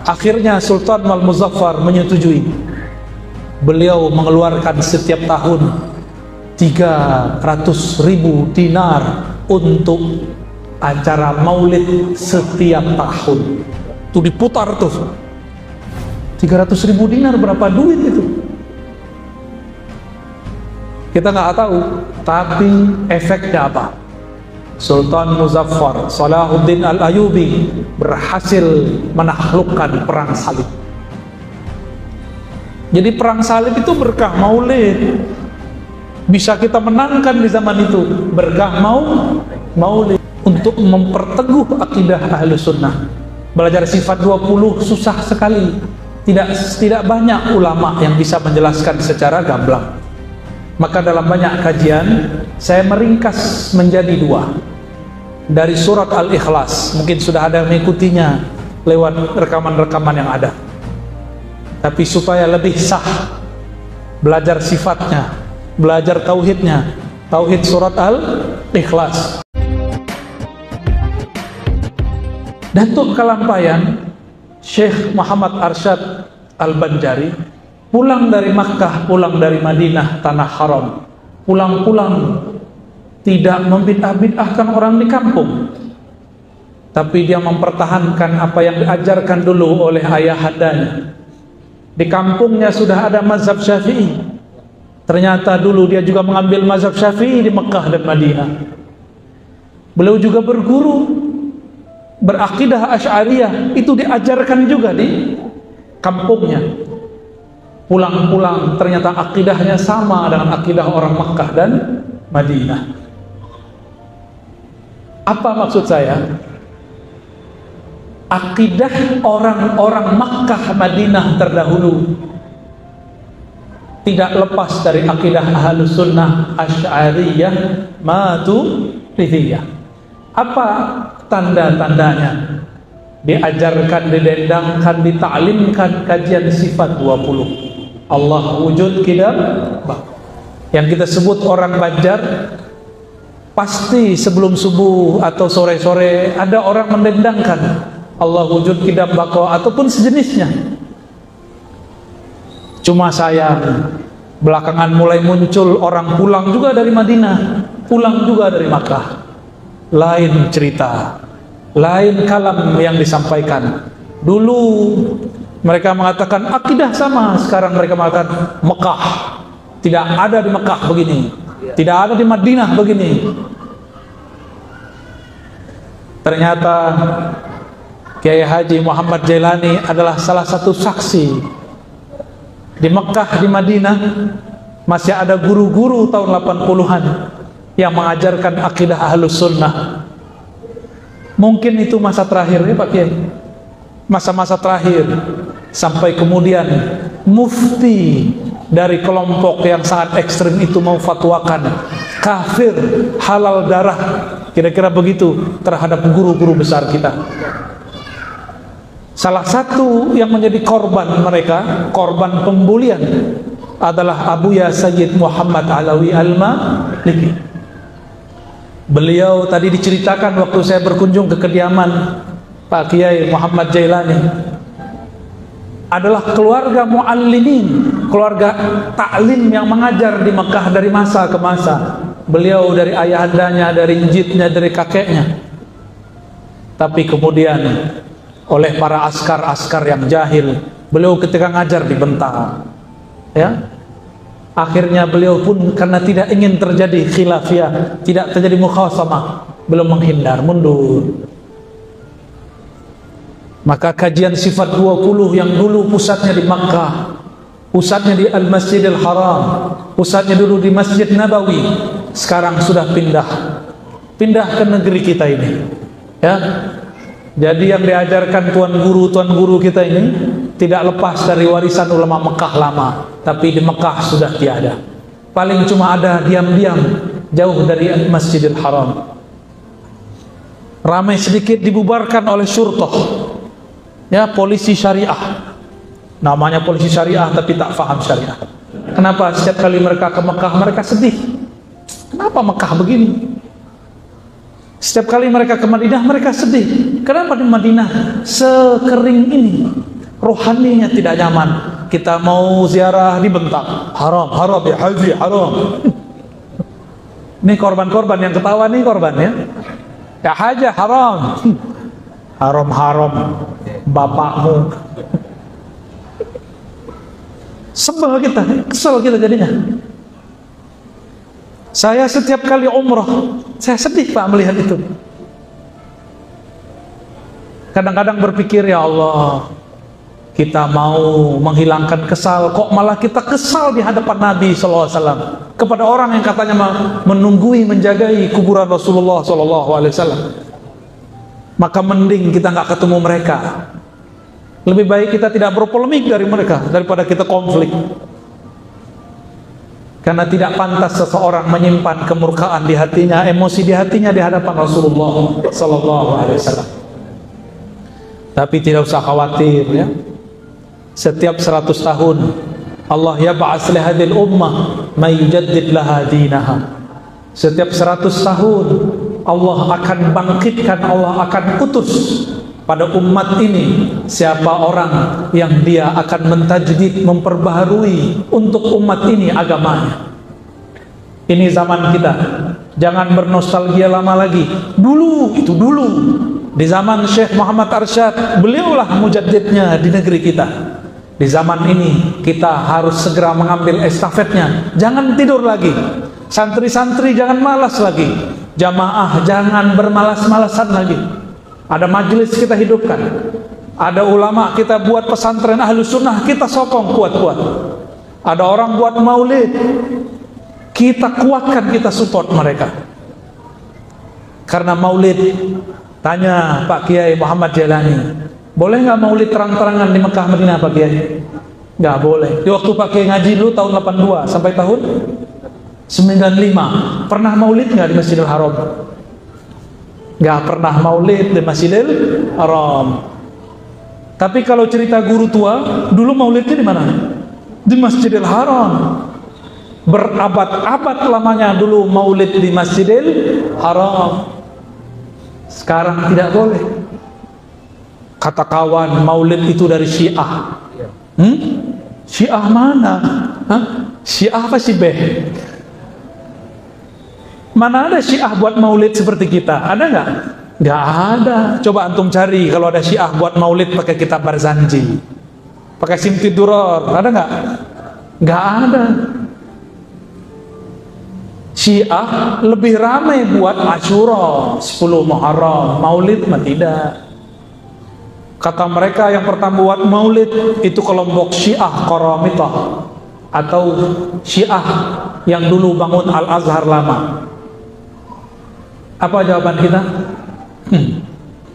Akhirnya Sultan Al-Muzaffar menyetujui. Beliau mengeluarkan setiap tahun 300.000 dinar untuk acara maulid setiap tahun. Itu diputar tuh 300.000 dinar, berapa duit itu? Kita nggak tahu, tapi efeknya apa? Sultan Muzaffar Salahuddin Al-Ayyubi berhasil menaklukkan perang salib. Jadi perang salib itu berkah maulid. Bisa kita menangkan di zaman itu berkah maulid. Untuk memperteguh akidah Ahlus Sunnah. Belajar sifat 20 susah sekali. Tidak banyak ulama yang bisa menjelaskan secara gamblang. Maka dalam banyak kajian saya meringkas menjadi 2. Dari surat Al-Ikhlas, mungkin sudah ada yang mengikutinya lewat rekaman-rekaman yang ada. Tapi supaya lebih sah belajar sifatnya, belajar tauhidnya, tauhid surat Al-Ikhlas. Datuk Kalampayan Syekh Muhammad Arsyad Al-Banjari pulang dari Makkah, pulang dari Madinah, tanah haram, pulang-pulang tidak membid'ah-bid'ahkan orang di kampung, tapi dia mempertahankan apa yang diajarkan dulu oleh ayahandanya. Di kampungnya sudah ada mazhab Syafi'i, ternyata dulu dia juga mengambil mazhab Syafi'i di Makkah dan Madinah. Beliau juga berguru berakidah Asy'ariyah, itu diajarkan juga di kampungnya. Pulang-pulang ternyata akidahnya sama dengan akidah orang Makkah dan Madinah. Apa maksud saya? Akidah orang-orang Makkah Madinah terdahulu tidak lepas dari akidah Ahlus Sunnah Asy'ariyah Maturidiyah. Apa tanda-tandanya? Diajarkan, didendangkan, ditaklimkan kajian sifat 20. Allah wujud kidam. Yang kita sebut orang Banjar, pasti sebelum subuh atau sore-sore ada orang mendendangkan Allah wujud kidam bako ataupun sejenisnya. Cuma sayang, belakangan mulai muncul orang pulang juga dari Madinah, pulang juga dari Makkah. Lain cerita, lain kalam yang disampaikan. Dulu mereka mengatakan akidah sama, sekarang mereka mengatakan Mekah. Tidak ada di Mekah begini, tidak ada di Madinah begini. Ternyata Kiai Haji Muhammad Jailani adalah salah satu saksi. Di Mekah, di Madinah masih ada guru-guru tahun 80-an yang mengajarkan akidah Ahlus Sunnah. Mungkin itu masa terakhir ya Pak Kiai, masa-masa terakhir, sampai kemudian mufti dari kelompok yang sangat ekstrim itu mau fatwakan kafir, halal darah, kira-kira begitu terhadap guru-guru besar kita. Salah satu yang menjadi korban mereka, korban pembulian, adalah Abuya Sayyid Muhammad Alawi Al-Maliki. Beliau tadi diceritakan waktu saya berkunjung ke kediaman Pak Kiai Muhammad Jailani, adalah keluarga muallimin, keluarga taklim yang mengajar di Mekah dari masa ke masa. Beliau dari ayahandanya, dari jidnya, dari kakeknya. Tapi kemudian oleh para askar-askar yang jahil, beliau ketika ngajar dibentang, ya. Akhirnya beliau pun karena tidak ingin terjadi khilafiyah, tidak terjadi mukhasamah, beliau menghindar, mundur. Maka kajian sifat 20 yang dulu pusatnya di Makkah, pusatnya di Al-Masjidil Haram, pusatnya dulu di Masjid Nabawi, sekarang sudah pindah ke negeri kita ini, ya. Jadi yang diajarkan tuan guru kita ini tidak lepas dari warisan ulama Mekah lama, tapi di Mekah sudah tiada. Paling cuma ada diam-diam jauh dari Masjidil Haram. Ramai sedikit dibubarkan oleh syurtoh, ya, polisi syariah. Namanya polisi syariah tapi tak faham syariah. Kenapa setiap kali mereka ke Mekah mereka sedih? Kenapa Mekah begini? Setiap kali mereka ke Madinah mereka sedih. Kenapa di Madinah sekering ini? rohaninya tidak nyaman. Kita mau ziarah dibentak, haram, haram ya haji, haram. Ini korban-korban yang ketawa nih korban ya. Ya haji haram. Haram bapakmu. Sebel kita, kesel kita jadinya. Saya setiap kali umrah, saya sedih Pak melihat itu. Kadang-kadang berpikir, ya Allah, kita mau menghilangkan kesal, kok malah kita kesal di hadapan Nabi SAW kepada orang yang katanya menunggui, menjagai kuburan Rasulullah SAW. Maka mending kita nggak ketemu mereka. Lebih baik kita tidak berpolemik dari mereka daripada kita konflik. Karena tidak pantas seseorang menyimpan kemurkaan di hatinya, emosi di hatinya di hadapan Rasulullah SAW. Tapi tidak usah khawatir ya. Setiap 100 tahun Allah yab'ats li hadhil ummah may yujaddid laha dinaha. Setiap 100 tahun Allah akan bangkitkan, Allah akan utus pada umat ini siapa orang yang dia akan mentajdid, memperbaharui untuk umat ini agamanya. Ini zaman kita. Jangan bernostalgia lama lagi. Dulu, itu dulu. Di zaman Syekh Muhammad Arsyad, beliaulah mujaddidnya di negeri kita. Di zaman ini kita harus segera mengambil estafetnya. Jangan tidur lagi. Santri-santri jangan malas lagi. Jamaah jangan bermalas-malasan lagi. Ada majelis kita hidupkan. Ada ulama kita buat pesantren Ahlus Sunnah, kita sokong kuat-kuat. Ada orang buat maulid, kita kuatkan, kita support mereka. Karena maulid, tanya Pak Kiai Muhammad Jalani, boleh nggak maulid terang-terangan di Mekah Madinah Pak Kiai? Nggak boleh. Di waktu Pak Kiai ngaji dulu tahun 82 sampai tahun 95, pernah maulid nggak di Masjidil Haram? Nggak pernah maulid di Masjidil Haram. Tapi kalau cerita guru tua, dulu maulidnya di mana? Di Masjidil Haram. Berabad-abad lamanya dulu maulid di Masjidil Haram. Sekarang tidak boleh. Kata kawan, maulid itu dari Syiah. Syiah mana? Syiah apa Syiah? Mana ada Syiah buat maulid seperti kita? Ada nggak? Nggak ada. Coba antum cari kalau ada Syiah buat maulid pakai kitab Barzanji, pakai Simti Duror, ada nggak? Nggak ada. Syiah lebih ramai buat Asyura 10 Muharram, maulid mah tidak. Kata mereka yang pertama buat maulid itu kelompok Syiah Qaramitah atau Syiah yang dulu bangun Al-Azhar lama. Apa jawaban kita?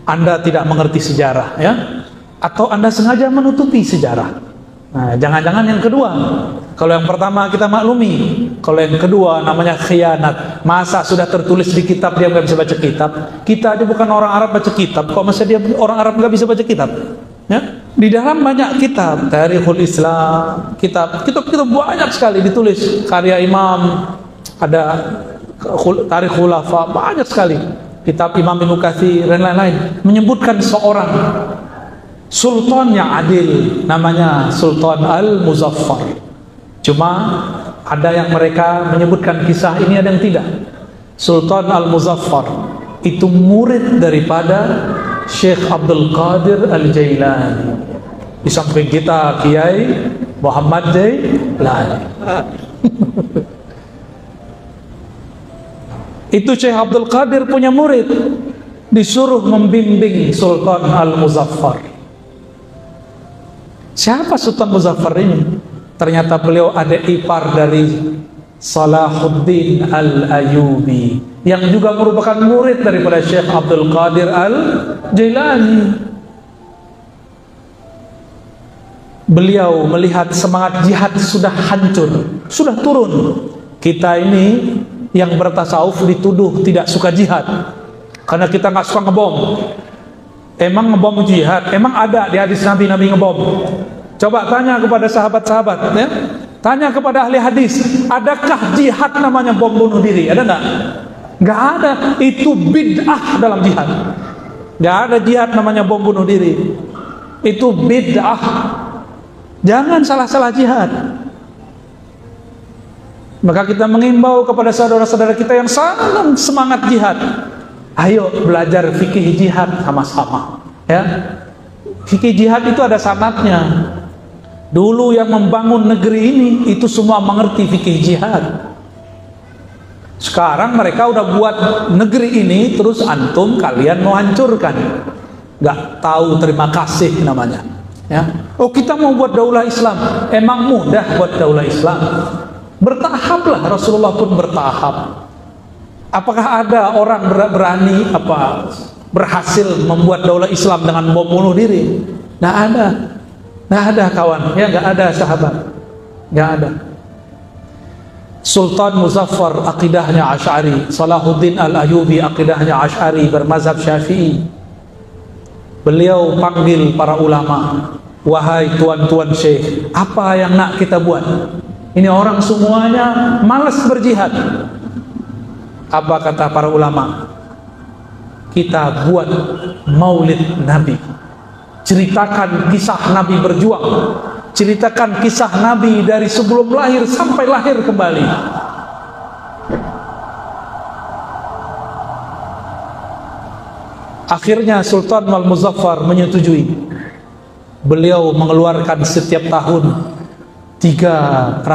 Anda tidak mengerti sejarah ya, atau Anda sengaja menutupi sejarah. Nah, jangan-jangan yang kedua. Kalau yang pertama kita maklumi, kalau yang kedua namanya khianat. Masa sudah tertulis di kitab dia nggak bisa baca kitab? Kita aja bukan orang Arab baca kitab, kok masa dia orang Arab nggak bisa baca kitab? Ya? Di dalam banyak kitab, Tarikhul Islam, kitab banyak sekali ditulis karya Imam, ada Tarikh Khulafa, banyak sekali kitab Imam Ibnu Katsir dan lain-lain menyebutkan seorang sultan yang adil, namanya Sultan Al-Muzaffar. Cuma ada yang mereka menyebutkan kisah ini, ada yang tidak. Sultan Al-Muzaffar itu murid daripada Syekh Abdul Qadir Al-Jailani. Di samping kita Kiai Muhammad Jailani. Itu Syekh Abdul Qadir punya murid, disuruh membimbing Sultan Al-Muzaffar. Siapa Sultan Muzaffar ini? Ternyata beliau ada ipar dari Salahuddin Al-Ayyubi yang juga merupakan murid daripada Syekh Abdul Qadir Al-Jailani. Beliau melihat semangat jihad sudah hancur, sudah turun. Kita ini yang bertasawuf dituduh tidak suka jihad karena kita nggak suka ngebom. Emang ngebom jihad? Emang ada di hadis Nabi ngebom? Coba tanya kepada sahabat-sahabat ya? Tanya kepada ahli hadis, adakah jihad namanya bom bunuh diri? Ada nggak? Nggak ada. Itu bid'ah dalam jihad. Nggak ada jihad namanya bom bunuh diri. itu bid'ah. Jangan salah-salah jihad. Maka kita mengimbau kepada saudara-saudara kita yang sangat semangat jihad, ayo belajar fikih jihad sama-sama, ya. Fikih jihad itu ada sanadnya. Dulu yang membangun negeri ini itu semua mengerti fikih jihad. Sekarang mereka udah buat negeri ini, terus antum kalian mau hancurkan. Nggak tahu terima kasih namanya, ya. Oh, kita mau buat daulah Islam. Emang mudah buat daulah Islam? Bertahaplah, Rasulullah pun bertahap. Apakah ada orang berani berhasil membuat daulah Islam dengan bom bunuh diri? Nggak ada. Nggak ada kawan, ya, nggak ada sahabat, nggak ada. Sultan Muzaffar akidahnya Asy'ari, Salahuddin Al-Ayyubi akidahnya Asy'ari, bermazhab Syafi'i. Beliau panggil para ulama, wahai tuan-tuan syekh, apa yang nak kita buat? Ini orang semuanya malas berjihad. Apa kata para ulama? Kita buat maulid Nabi. Ceritakan kisah Nabi berjuang. Ceritakan kisah Nabi dari sebelum lahir sampai lahir kembali. Akhirnya Sultan Al-Muzaffar menyetujui. Beliau mengeluarkan setiap tahun 300.000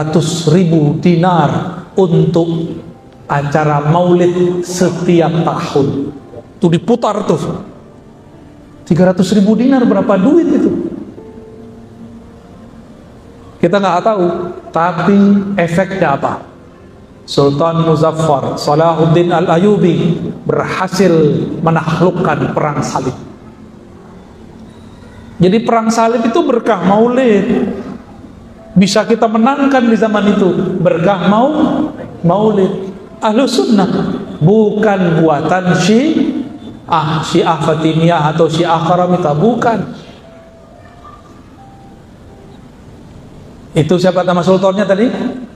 dinar untuk acara maulid setiap tahun. Itu diputar tuh 300.000 dinar, berapa duit itu? Kita nggak tahu, tapi efeknya apa? Sultan Muzaffar Salahuddin Al-Ayyubi berhasil menaklukkan perang salib. Jadi perang salib itu berkah maulid. Bisa kita menangkan di zaman itu berkah maulid. Ahlus sunnah, bukan buatan Syiah Fatimiyah atau Syiah Karamita, bukan. Itu siapa nama sultannya tadi?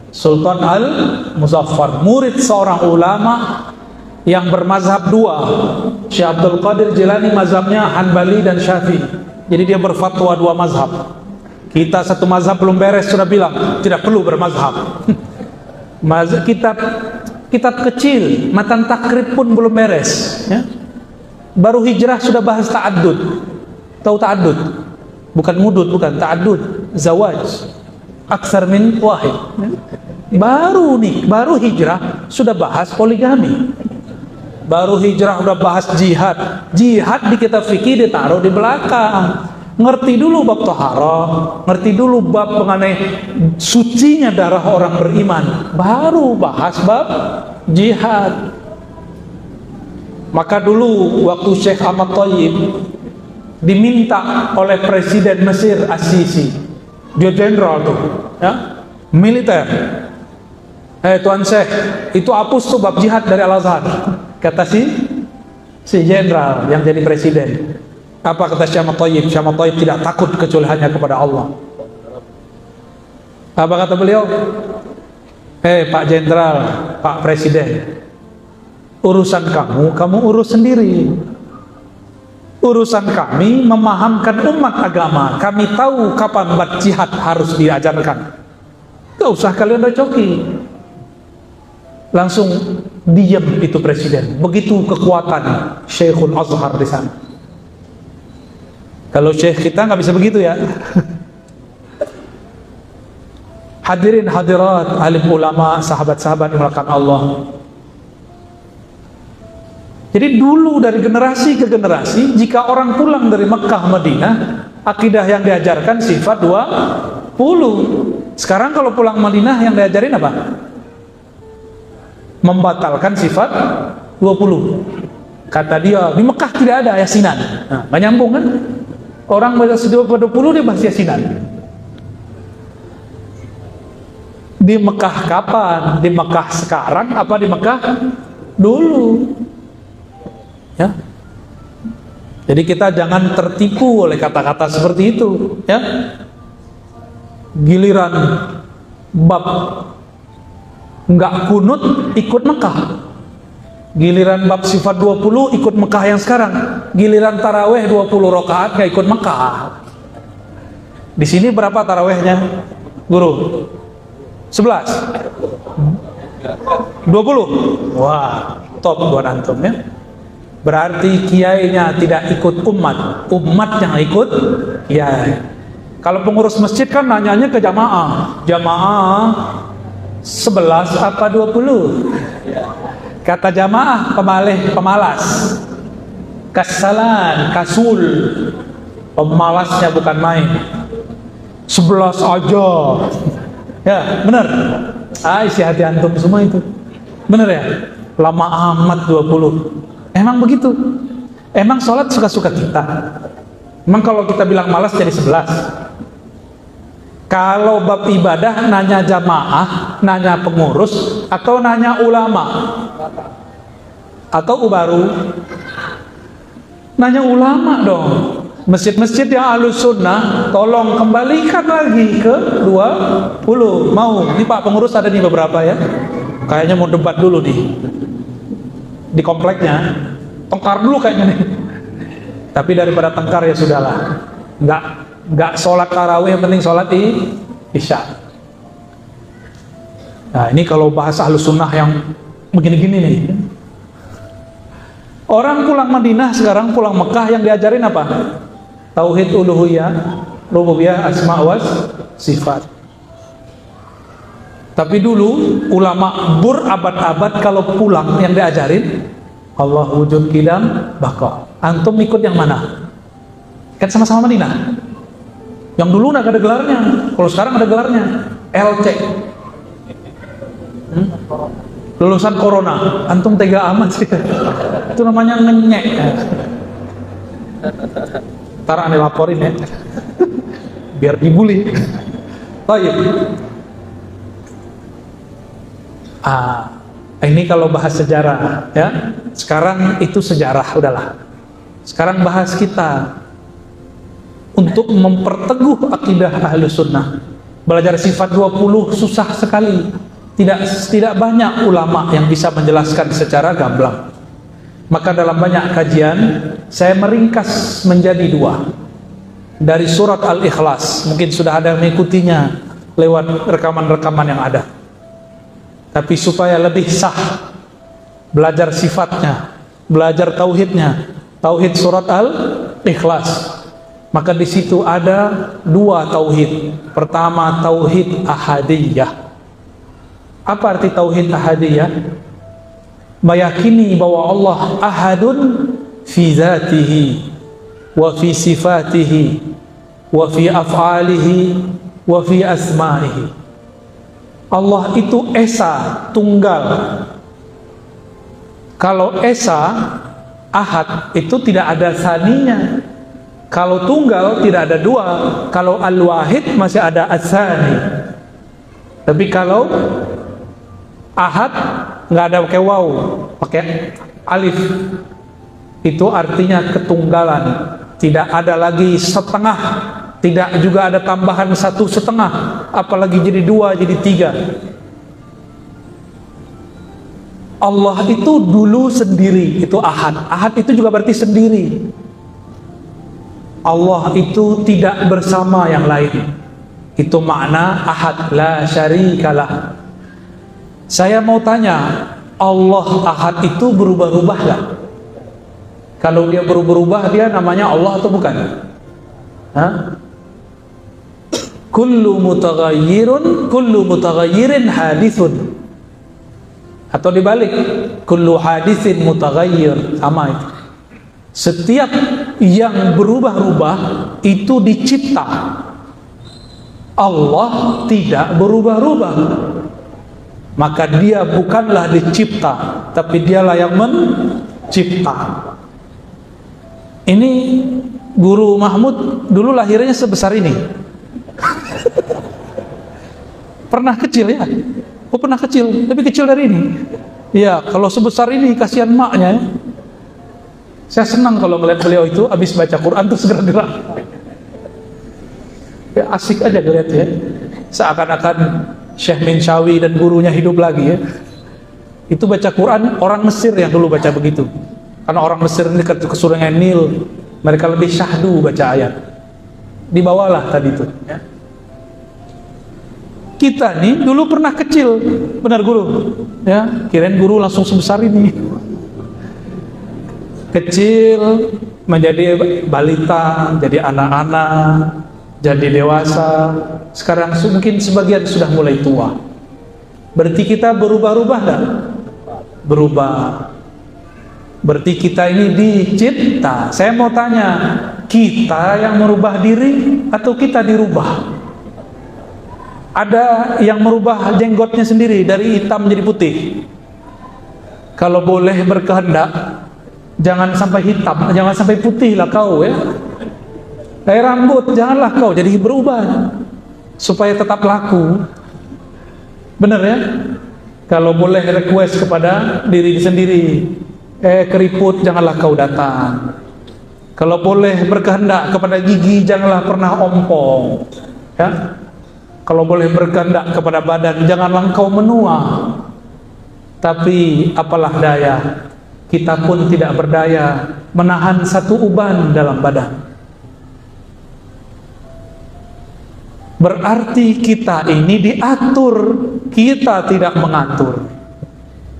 Sultan Al-Muzaffar, murid seorang ulama yang bermazhab dua. Syekh Abdul Qadir Jilani mazhabnya Hanbali dan Syafi'i. Jadi dia berfatwa dua mazhab. Kita satu mazhab belum beres sudah bilang tidak perlu bermazhab. Kitab kecil Matan Takrib pun belum beres, ya. Baru hijrah sudah bahas ta'addud. Tahu ta'addud? Bukan mudud, bukan ta'addud, zawaj aksar min wahid, ya. Baru hijrah sudah bahas poligami. Baru hijrah sudah bahas jihad. Jihad di kitab fikih ditaruh di belakang. Ngerti dulu bab taharah, ngerti dulu bab mengenai sucinya darah orang beriman, baru bahas bab jihad. Maka dulu waktu Syekh Ahmad Thayyib diminta oleh Presiden Mesir As-Sisi, dia jenderal tuh, ya, militer. Tuan Syekh, itu hapus tuh bab jihad dari Al-Azhar. Kata si jenderal yang jadi presiden. Apa kata Syekh Ahmad Thayyib? Syekh Ahmad Thayyib tidak takut kecuali hanya kepada Allah. Apa kata beliau? Pak Jenderal, Pak Presiden, urusan kamu urus sendiri. Urusan kami memahamkan umat agama. Kami tahu kapan bab jihad harus diajarkan. Gak usah kalian recoki. Langsung diam itu presiden. Begitu kekuatan Syekhul Azhar di sana. Kalau syekh kita nggak bisa begitu, ya. Hadirin hadirat, alim ulama, sahabat-sahabat yang dimuliakan Allah. Jadi dulu dari generasi ke generasi, jika orang pulang dari Mekah Madinah, akidah yang diajarkan sifat 20. Sekarang kalau pulang Madinah yang diajarin apa? Membatalkan sifat 20. Kata dia, di Mekah tidak ada yasinan. Nah, nggak nyambung kan? Orang baca 20 dia bahas yasinan. Di Mekah kapan? Di Mekah sekarang apa di Mekah dulu? Ya. Jadi kita jangan tertipu oleh kata-kata seperti itu, ya. Giliran bab nggak kunut ikut Mekah. Giliran bab sifat 20 ikut Mekah yang sekarang. Giliran taraweh 20 rakaat gak ikut Mekah. Di sini berapa tarawehnya, guru? 11? 20? Wah, top buat antum ya. Berarti kiainya tidak ikut umat, umat yang ikut kiai. Kalau pengurus masjid kan nanyanya ke jamaah, jamaah 11 apa 20? Kata jamaah pemalas, kasalan, kasul, pemalasnya bukan main. 11 aja. Ya, benar. Isi hati antum semua itu. Benar ya? Lama amat 20. Emang begitu. Emang sholat suka-suka kita. Emang kalau kita bilang malas jadi 11. Kalau bab ibadah nanya jamaah, nanya pengurus, atau nanya ulama, atau baru nanya ulama dong. Masjid-masjid yang Ahlus Sunnah, tolong kembalikan lagi ke 20. Mau? Ini Pak pengurus ada nih beberapa ya. Kayaknya mau debat dulu di kompleknya. Tengkar dulu kayaknya nih. Tapi daripada tengkar ya sudahlah. Nggak sholat tarawih, yang penting sholat isya. Nah ini kalau bahasa Ahlus Sunnah yang begini-gini nih. Orang pulang Madinah sekarang, pulang Mekah, yang diajarin apa? Tauhid uluhiyah, rububiyah, asma wa sifat. Tapi dulu ulama berabad-abad kalau pulang yang diajarin Allah wujud qidam baqa. Antum ikut yang mana? Kan sama-sama Madinah. Yang dulu nggak ada gelarnya, kalau sekarang ada gelarnya LC. Lulusan corona, antum tega amat sih. Itu namanya ngenyek. Ntar aneh laporin ya, biar dibully. Baik. Ini kalau bahas sejarah ya. Sekarang itu sejarah, udahlah. Sekarang bahas kita untuk memperteguh akidah Ahlus Sunnah. Belajar sifat 20 susah sekali. Tidak banyak ulama yang bisa menjelaskan secara gamblang. Maka dalam banyak kajian saya meringkas menjadi 2. Dari surat Al-Ikhlas, mungkin sudah ada yang mengikutinya lewat rekaman-rekaman yang ada. Tapi supaya lebih sah belajar sifatnya, belajar tauhidnya, tauhid surat Al-Ikhlas. Maka di situ ada 2 tauhid. Pertama tauhid ahadiyah. Apa arti tauhid ahadiyah? Meyakini bahwa Allah ahadun fi zatihi wa fi sifatihi wa fi af'alihi wa fi asma'ihi. Allah itu esa, tunggal. Kalau esa, ahad, itu tidak ada saninya. Kalau tunggal tidak ada 2. Kalau al-wahid masih ada as-sani. Tapi kalau ahad nggak ada pakai waw, pakai alif. Itu artinya ketunggalan. Tidak ada lagi setengah, tidak juga ada tambahan 1/2, apalagi jadi 2, jadi 3. Allah itu dulu sendiri, itu ahad. Ahad itu juga berarti sendiri. Allah itu tidak bersama yang lain. Itu makna ahad, la syarikalah. Saya mau tanya, Allah ahad itu berubah-ubah gak? Kalau dia berubah-ubah, dia namanya Allah atau bukan? Hah? Kullu mutaghayyirin hadithun. Atau dibalik, kullu hadithin mutaghayyir. Sama itu. Setiap yang berubah-ubah itu dicipta. Allah tidak berubah-ubah. Maka dia bukanlah dicipta, tapi dialah yang mencipta. Ini Guru Mahmud dulu lahirnya sebesar ini. Pernah kecil ya? Oh pernah kecil, lebih kecil dari ini. Ya, kalau sebesar ini kasihan maknya. Saya senang kalau melihat beliau itu habis baca Quran terus gerak-gerak. Ya, asik aja ngeliat ya. Seakan-akan Syekh Minshawi dan gurunya hidup lagi ya. Itu baca Quran orang Mesir yang dulu baca begitu. Karena orang Mesir ini dekat ke Sungai Nil, mereka lebih syahdu baca ayat. Dibawalah tadi itu, ya. Kita nih dulu pernah kecil, benar guru, ya, kirain guru langsung sebesar ini. Kecil menjadi balita, jadi anak-anak, jadi dewasa. Sekarang mungkin sebagian sudah mulai tua. Berarti kita berubah-ubah enggak? Berubah. Berarti kita ini dicipta. Saya mau tanya, kita yang merubah diri atau kita dirubah? Ada yang merubah jenggotnya sendiri dari hitam menjadi putih. Kalau boleh berkehendak, jangan sampai hitam, jangan sampai putih lah kau, ya. Kayak rambut, janganlah kau jadi berubah supaya tetap laku. Benar ya? Kalau boleh request kepada diri sendiri, keriput janganlah kau datang. Kalau boleh berkehendak kepada gigi, janganlah pernah ompong, ya. Kalau boleh berkehendak kepada badan, janganlah engkau menua. Tapi apalah daya, kita pun tidak berdaya menahan satu uban dalam badan. Berarti kita ini diatur, kita tidak mengatur.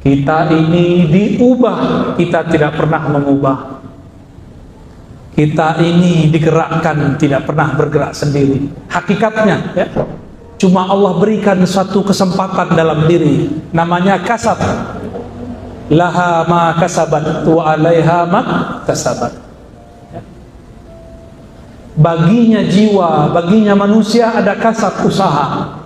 Kita ini diubah, kita tidak pernah mengubah. Kita ini digerakkan, tidak pernah bergerak sendiri. Hakikatnya, ya, cuma Allah berikan suatu kesempatan dalam diri, namanya kasab. Laha ma kasabat wa alaiha ma kasabat. Baginya jiwa, baginya manusia ada kasab, usaha.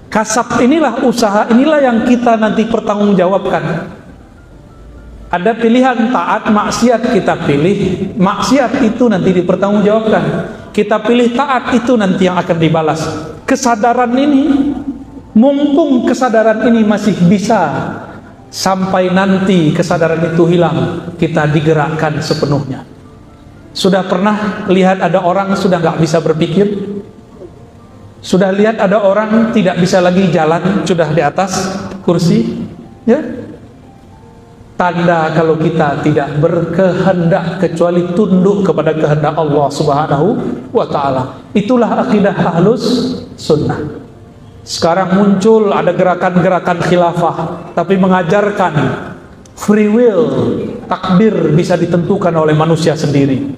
Kasab inilah, usaha inilah yang kita nanti pertanggungjawabkan. Ada pilihan taat, maksiat, kita pilih maksiat, itu nanti dipertanggungjawabkan. Kita pilih taat, itu nanti yang akan dibalas. Kesadaran ini, mumpung kesadaran ini masih bisa, sampai nanti kesadaran itu hilang, kita digerakkan sepenuhnya. Sudah pernah lihat ada orang sudah nggak bisa berpikir? Sudah lihat ada orang tidak bisa lagi jalan, sudah di atas kursi, ya? Tanda kalau kita tidak berkehendak kecuali tunduk kepada kehendak Allah Subhanahu wa ta'ala. Itulah akidah Ahlus Sunnah. Sekarang muncul ada gerakan-gerakan khilafah, tapi mengajarkan free will, takdir bisa ditentukan oleh manusia sendiri.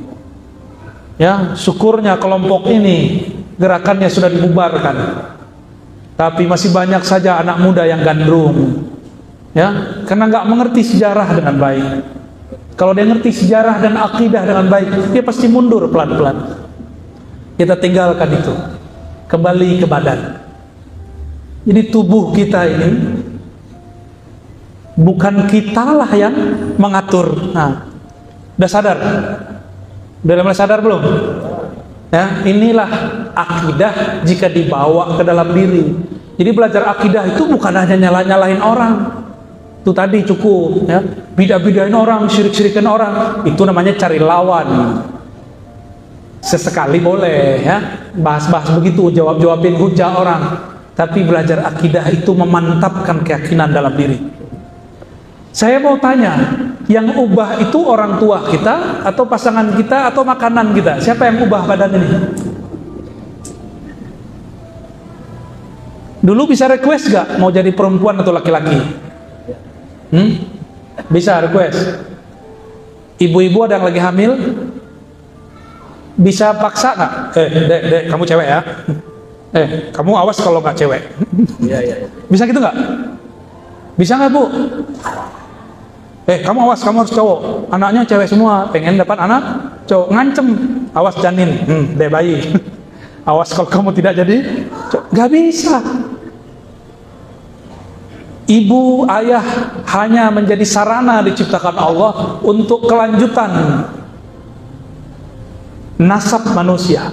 Ya, syukurnya kelompok ini gerakannya sudah dibubarkan. Tapi masih banyak saja anak muda yang gandrung. Ya, karena nggak mengerti sejarah dengan baik. Kalau dia ngerti sejarah dan akidah dengan baik, dia pasti mundur pelan-pelan. Kita tinggalkan itu, kembali ke badan. Jadi tubuh kita ini bukan kitalah yang mengatur. Nah, udah sadar? Udah mulai sadar belum? Ya, inilah akidah jika dibawa ke dalam diri. Jadi belajar akidah itu bukan hanya nyalahin orang. Itu tadi cukup, ya. Bidah-bidahin orang, syirik-syirikin orang, itu namanya cari lawan. Sesekali boleh, ya, bahas-bahas begitu, jawab-jawabin hujah orang. Tapi belajar akidah itu memantapkan keyakinan dalam diri. Saya mau tanya, yang ubah itu orang tua kita, atau pasangan kita, atau makanan kita? Siapa yang ubah badan ini? Dulu bisa request gak mau jadi perempuan atau laki-laki? Bisa request. Ibu-ibu ada yang lagi hamil, bisa paksa nggak? Dek, kamu cewek ya? Kamu awas kalau nggak cewek. Iya. Bisa gitu nggak? Bisa nggak, Bu? Kamu awas, kamu harus cowok. Anaknya cewek semua, pengen dapat anak cowok, ngancem, awas janin, dek bayi. Awas kalau kamu tidak jadi cowok. Nggak bisa. Ibu, ayah hanya menjadi sarana diciptakan Allah untuk kelanjutan nasab manusia.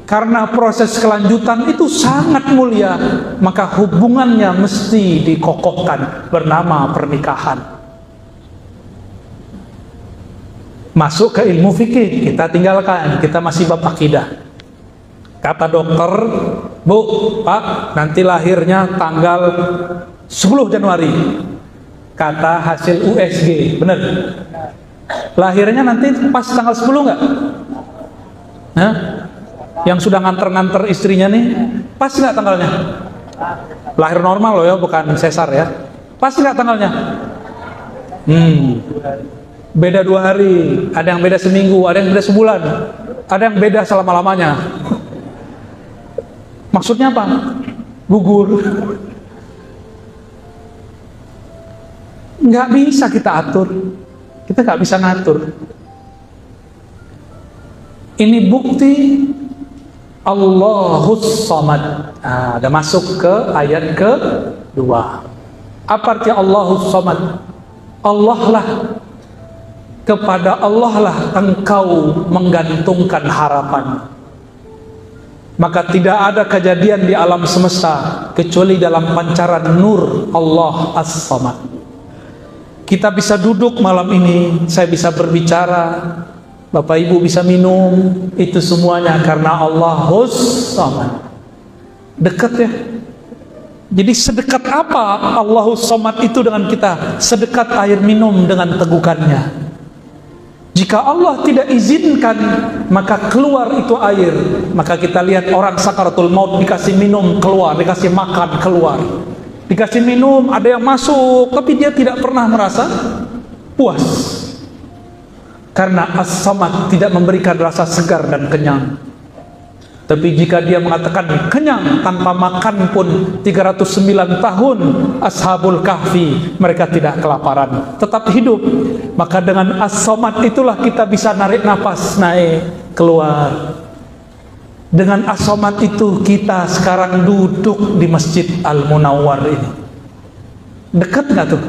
Karena proses kelanjutan itu sangat mulia, maka hubungannya mesti dikokohkan bernama pernikahan. Masuk ke ilmu fikih, kita tinggalkan, kita masih bab akidah. Kata dokter, Bu, Pak, nanti lahirnya tanggal 10 Januari. Kata hasil USG, benar? Lahirnya nanti pas tanggal 10 nggak? Nah, Yang sudah nganter-nganter istrinya nih, pas nggak tanggalnya? Lahir normal loh ya, bukan sesar ya. Pas nggak tanggalnya? Beda 2 hari, ada yang beda seminggu, ada yang beda sebulan, ada yang beda selama-lamanya. Maksudnya apa? Gugur. Nggak bisa kita atur, kita nggak bisa ngatur. Ini bukti Allahus Samad. Nah, udah masuk ke ayat ke-2. Apa arti Allahus Samad? Allah lah, kepada Allah lah engkau menggantungkan harapan. Maka tidak ada kejadian di alam semesta kecuali dalam pancaran nur Allah As-Samad. Kita bisa duduk malam ini, saya bisa berbicara, Bapak Ibu bisa minum, itu semuanya karena Allahus Samad. Dekat ya. Jadi sedekat apa Allahus Samad itu dengan kita? Sedekat air minum dengan tegukannya. Jika Allah tidak izinkan, maka keluar itu air. Maka kita lihat orang sakaratul maut dikasih minum keluar, dikasih makan keluar, dikasih minum, ada yang masuk, tapi dia tidak pernah merasa puas. Karena As-Samad tidak memberikan rasa segar dan kenyang. Tapi jika dia mengatakan kenyang tanpa makan pun 309 tahun Ashabul Kahfi mereka tidak kelaparan, tetap hidup. Maka dengan As-Samad itulah kita bisa narik nafas, naik, keluar. Dengan As-Samad itu kita sekarang duduk di Masjid Al-Munawwar ini. Dekat nggak tuh?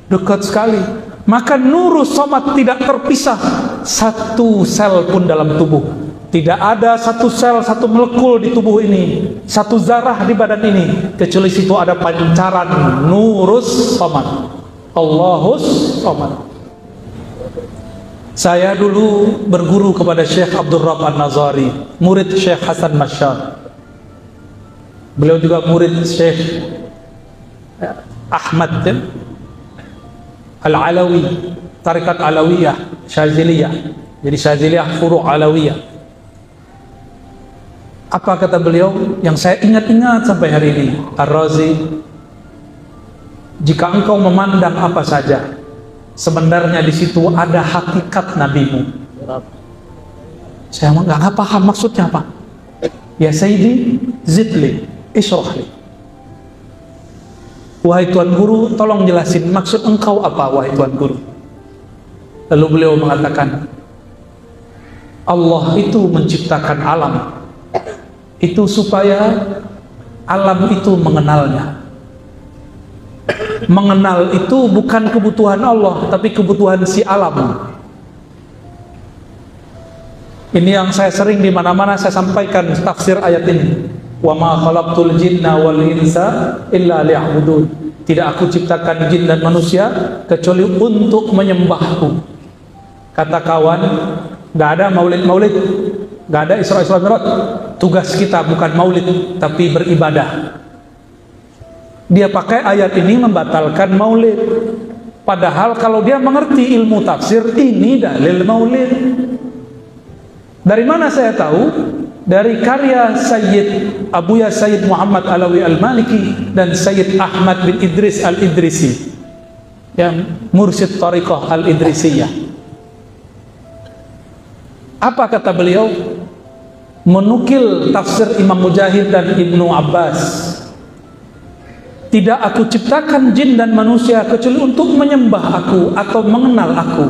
Dekat sekali. Maka Nurus Samad tidak terpisah satu sel pun dalam tubuh. Tidak ada satu sel, satu molekul di tubuh ini, satu zarah di badan ini, kecuali situ ada pancaran Nurus Samad, Allahus Samad. Saya dulu berguru kepada Syekh Abdul Rabb An-Nazari, murid Syekh Hasan Masyar. Beliau juga murid Syekh Ahmad Al-Alawi, Tarikat Alawiyah, Syaziliyah. Jadi Syaziliyah furu' Alawiyah. Apa kata beliau yang saya ingat-ingat sampai hari ini? Ar-Razi, jika engkau memandang apa saja, sebenarnya di situ ada hakikat nabimu. Saya nggak paham maksudnya apa. Ya Sayyidi, zidli, isyrahli. Wahai Tuan Guru, tolong jelasin maksud engkau apa, wahai Tuan Guru. Lalu beliau mengatakan, Allah itu menciptakan alam itu supaya alam itu mengenalnya. Mengenal itu bukan kebutuhan Allah, tapi kebutuhan si alam. Ini yang saya sering di mana-mana saya sampaikan tafsir ayat ini. Wa ma khalaqtul jinna wal insa illa liya'budun. Tidak aku ciptakan jin dan manusia kecuali untuk menyembahku. Kata kawan, nggak ada maulid-maulid, nggak ada Isra Mi'raj. Tugas kita bukan maulid, tapi beribadah. Dia pakai ayat ini membatalkan maulid. Padahal kalau dia mengerti ilmu tafsir, ini dalil maulid. Dari mana saya tahu? Dari karya Sayyid Abuya Sayyid Muhammad Alawi Al-Maliki dan Sayyid Ahmad bin Idris Al-Idrisi, yang mursyid Tariqah Al-Idrisiyah. Apa kata beliau? Menukil tafsir Imam Mujahid dan Ibnu Abbas. Tidak aku ciptakan jin dan manusia kecuali untuk menyembah aku atau mengenal aku.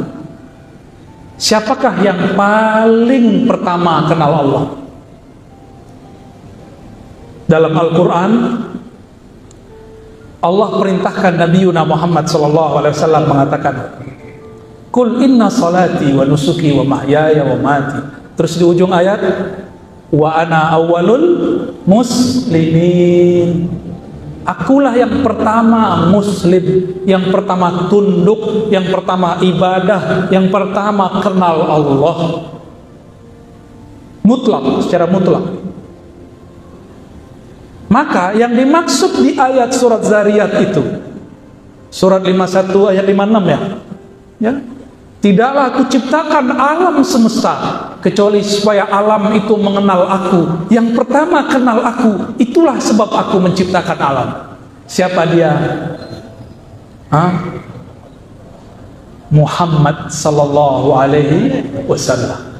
Siapakah yang paling pertama kenal Allah? Dalam Al-Quran, Allah perintahkan Nabi Muhammad SAW mengatakan, Kul inna salati wa nusuki wa mahyaya wa mati. Terus di ujung ayat, Wa ana awwalul muslimin. Akulah yang pertama muslim, yang pertama tunduk, yang pertama ibadah, yang pertama kenal Allah. Mutlak, secara mutlak. Maka yang dimaksud di ayat surat Zariyat itu, surat 51 ayat 56 ya. Tidaklah aku ciptakan alam semesta kecuali supaya alam itu mengenal aku. Yang pertama kenal aku, itulah sebab aku menciptakan alam. Siapa dia? Muhammad sallallahu alaihi wasallam.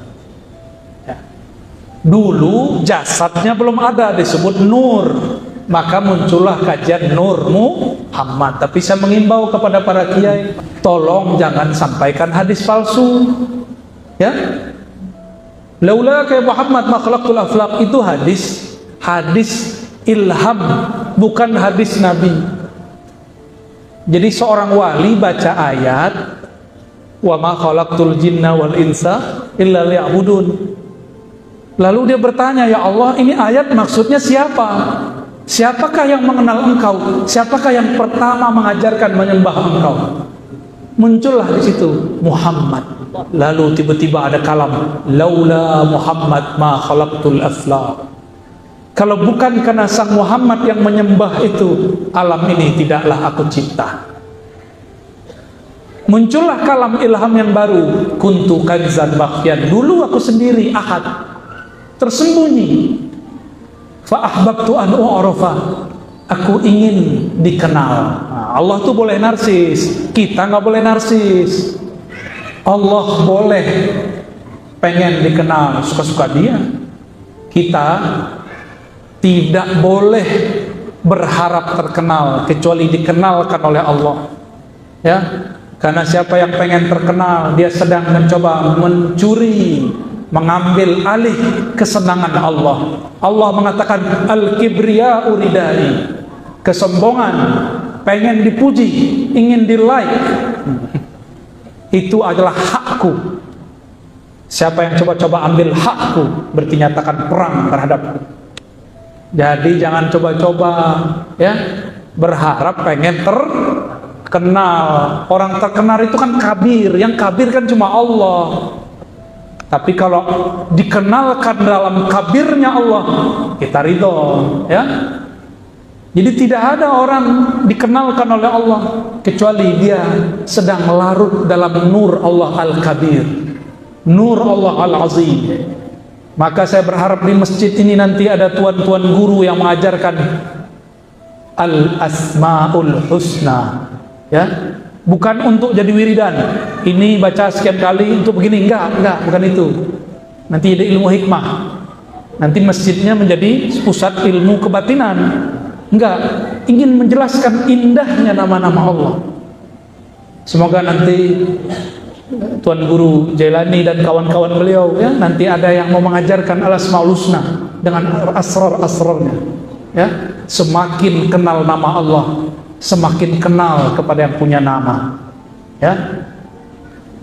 Dulu jasadnya belum ada, disebut nur, maka muncullah kajian Nur Muhammad. Tapi saya mengimbau kepada para kiai, tolong jangan sampaikan hadis palsu, ya. Laula kayak Muhammad makhlukul aflaq, itu hadis ilham, bukan hadis Nabi. Jadi seorang wali baca ayat, wa ma khalaqtul jinna wal insa illa liya'budun. Lalu dia bertanya, ya Allah, ini ayat maksudnya siapa? Siapakah yang mengenal engkau? Siapakah yang pertama mengajarkan menyembah engkau? Muncullah di situ Muhammad. Lalu tiba-tiba ada kalam, laula Muhammad ma khalaqtul aflaq. Kalau bukan karena sang Muhammad yang menyembah itu, alam ini tidaklah aku cipta. Muncullah kalam ilham yang baru, kuntu kanzan bakhyan. Dulu aku sendiri ahad, tersembunyi. Fa ahbabtu an u'rafa, aku ingin dikenal. Nah, Allah tuh boleh narsis, kita nggak boleh narsis. Allah boleh pengen dikenal, suka-suka dia. Kita tidak boleh berharap terkenal kecuali dikenalkan oleh Allah, ya. Karena siapa yang pengen terkenal, dia sedang mencoba mencuri, mengambil alih kesenangan Allah. Allah mengatakan al-kibriya uridai, kesombongan, pengen dipuji, ingin di like, itu adalah hakku. Siapa yang coba-coba ambil hakku, berarti nyatakan perang terhadapku. Jadi jangan coba-coba, ya, berharap pengen terkenal. Orang terkenal itu kan kabir, yang kabir kan cuma Allah. Tapi kalau dikenalkan dalam kabirnya Allah, kita ridho, ya. Jadi tidak ada orang dikenalkan oleh Allah kecuali dia sedang larut dalam nur Allah Al-Kabir, nur Allah Al-Azim. Maka saya berharap di masjid ini nanti ada tuan-tuan guru yang mengajarkan Al-Asmaul Husna, ya. Bukan untuk jadi wiridan, ini baca sekian kali untuk begini, enggak, bukan itu. Nanti ada ilmu hikmah, nanti masjidnya menjadi pusat ilmu kebatinan. Enggak, ingin menjelaskan indahnya nama-nama Allah. Semoga nanti Tuan Guru Jailani dan kawan-kawan beliau, ya, nanti ada yang mau mengajarkan Al-Asmaul Husna dengan asrar-asrarnya, ya. Semakin kenal nama Allah, semakin kenal kepada yang punya nama, ya.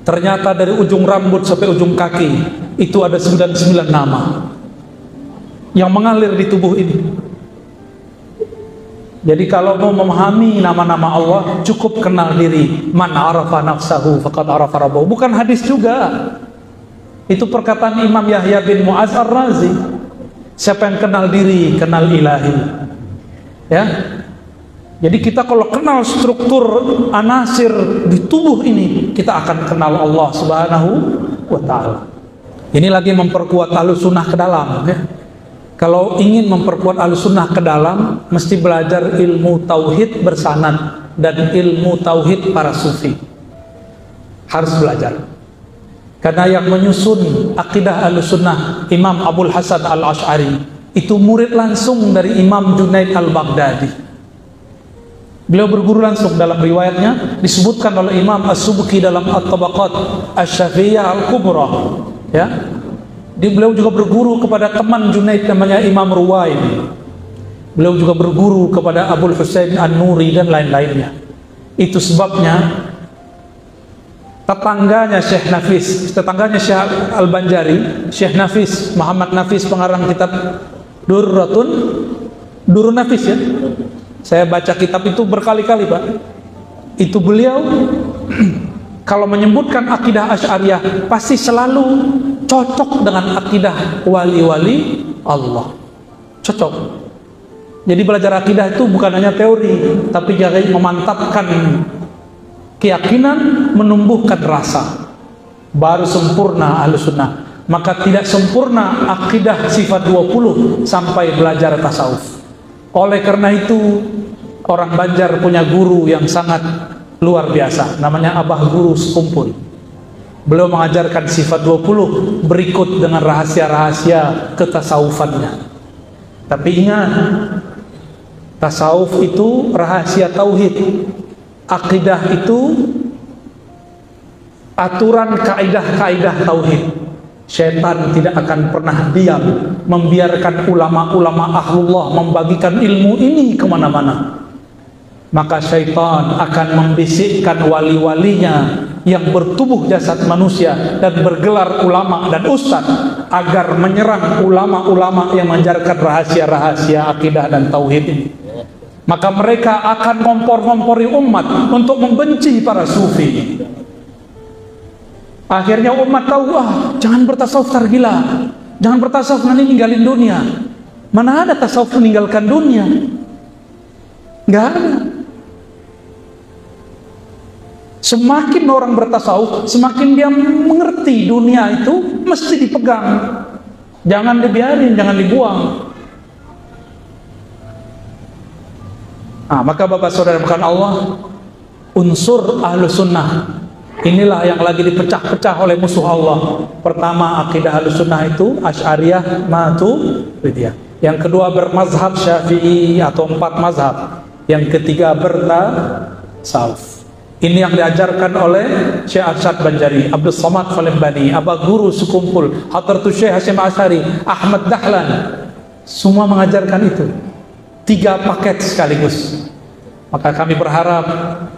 Ternyata dari ujung rambut sampai ujung kaki itu ada 99 nama yang mengalir di tubuh ini. Jadi kalau mau memahami nama-nama Allah, cukup kenal diri. Man arafa nafsahu faqad arafa rabbahu. Bukan hadis juga, itu perkataan Imam Yahya bin Mu'adz Ar-Razi. Siapa yang kenal diri, kenal ilahi, ya. Jadi kita kalau kenal struktur anasir di tubuh ini, kita akan kenal Allah Subhanahu wa ta'ala. Ini lagi memperkuat Ahlussunnah ke dalam, ya. Kalau ingin memperkuat Ahlussunnah ke dalam, mesti belajar ilmu tauhid bersanad dan ilmu tauhid para sufi. Harus belajar. Karena yang menyusun akidah Ahlussunnah, Imam Abul Hasan Al-Asy'ari, itu murid langsung dari Imam Junaid Al-Baghdadi. Beliau berguru langsung. Dalam riwayatnya disebutkan oleh Imam As-Subki dalam At-Tabaqat Asy-Syafi'iyah Al-Kubra, ya. Beliau juga berguru kepada teman Junaid namanya Imam Ruwai. Beliau juga berguru kepada Abul Husain An-Nuri dan lain-lainnya. Itu sebabnya tetangganya Syekh Nafis, tetangganya Syekh Al-Banjari, Syekh Nafis, Muhammad Nafis, pengarang kitab Durrun Nafis, ya. Saya baca kitab itu berkali-kali, Pak. Itu beliau kalau menyebutkan akidah Asy'ariyah pasti selalu cocok dengan akidah wali-wali Allah. Cocok. Jadi belajar akidah itu bukan hanya teori, tapi juga memantapkan keyakinan, menumbuhkan rasa. Baru sempurna Ahlussunnah. maka tidak sempurna akidah sifat 20 sampai belajar tasawuf. Oleh karena itu, orang Banjar punya guru yang sangat luar biasa, namanya Abah Guru Sekumpul. Beliau mengajarkan sifat 20 berikut dengan rahasia-rahasia ketasawufannya. Tapi ingat, tasawuf itu rahasia tauhid, akidah itu aturan kaidah-kaidah tauhid. Syaitan tidak akan pernah diam membiarkan ulama-ulama ahlullah membagikan ilmu ini kemana-mana. Maka syaitan akan membisikkan wali-walinya yang bertubuh jasad manusia dan bergelar ulama dan ustaz agar menyerang ulama-ulama yang mengajarkan rahasia-rahasia akidah dan tauhid ini. Maka mereka akan ngompor-ngompori umat untuk membenci para sufi. Akhirnya umat tahu, jangan bertasawuf tergila, jangan bertasawuf nanti ninggalin dunia. Mana ada tasawuf meninggalkan dunia? Nggak ada. Semakin orang bertasawuf, semakin dia mengerti dunia itu mesti dipegang, jangan dibiarin, jangan dibuang. Maka Bapak Saudara bukan Allah, unsur ahlu sunnah inilah yang lagi dipecah-pecah oleh musuh Allah. Pertama, akidah ahlu sunnah itu Asy'ariyah, Maturidiyah. Yang kedua bermazhab Syafi'i atau 4 mazhab. Yang ketiga bertasawuf. Ini yang diajarkan oleh Syekh Arsyad Banjari, Abdul Somad Falembani, Abah Guru Sekumpul, Hadratus Syekh Hasyim Asy'ari, Ahmad Dahlan. Semua mengajarkan itu. 3 paket sekaligus. Maka kami berharap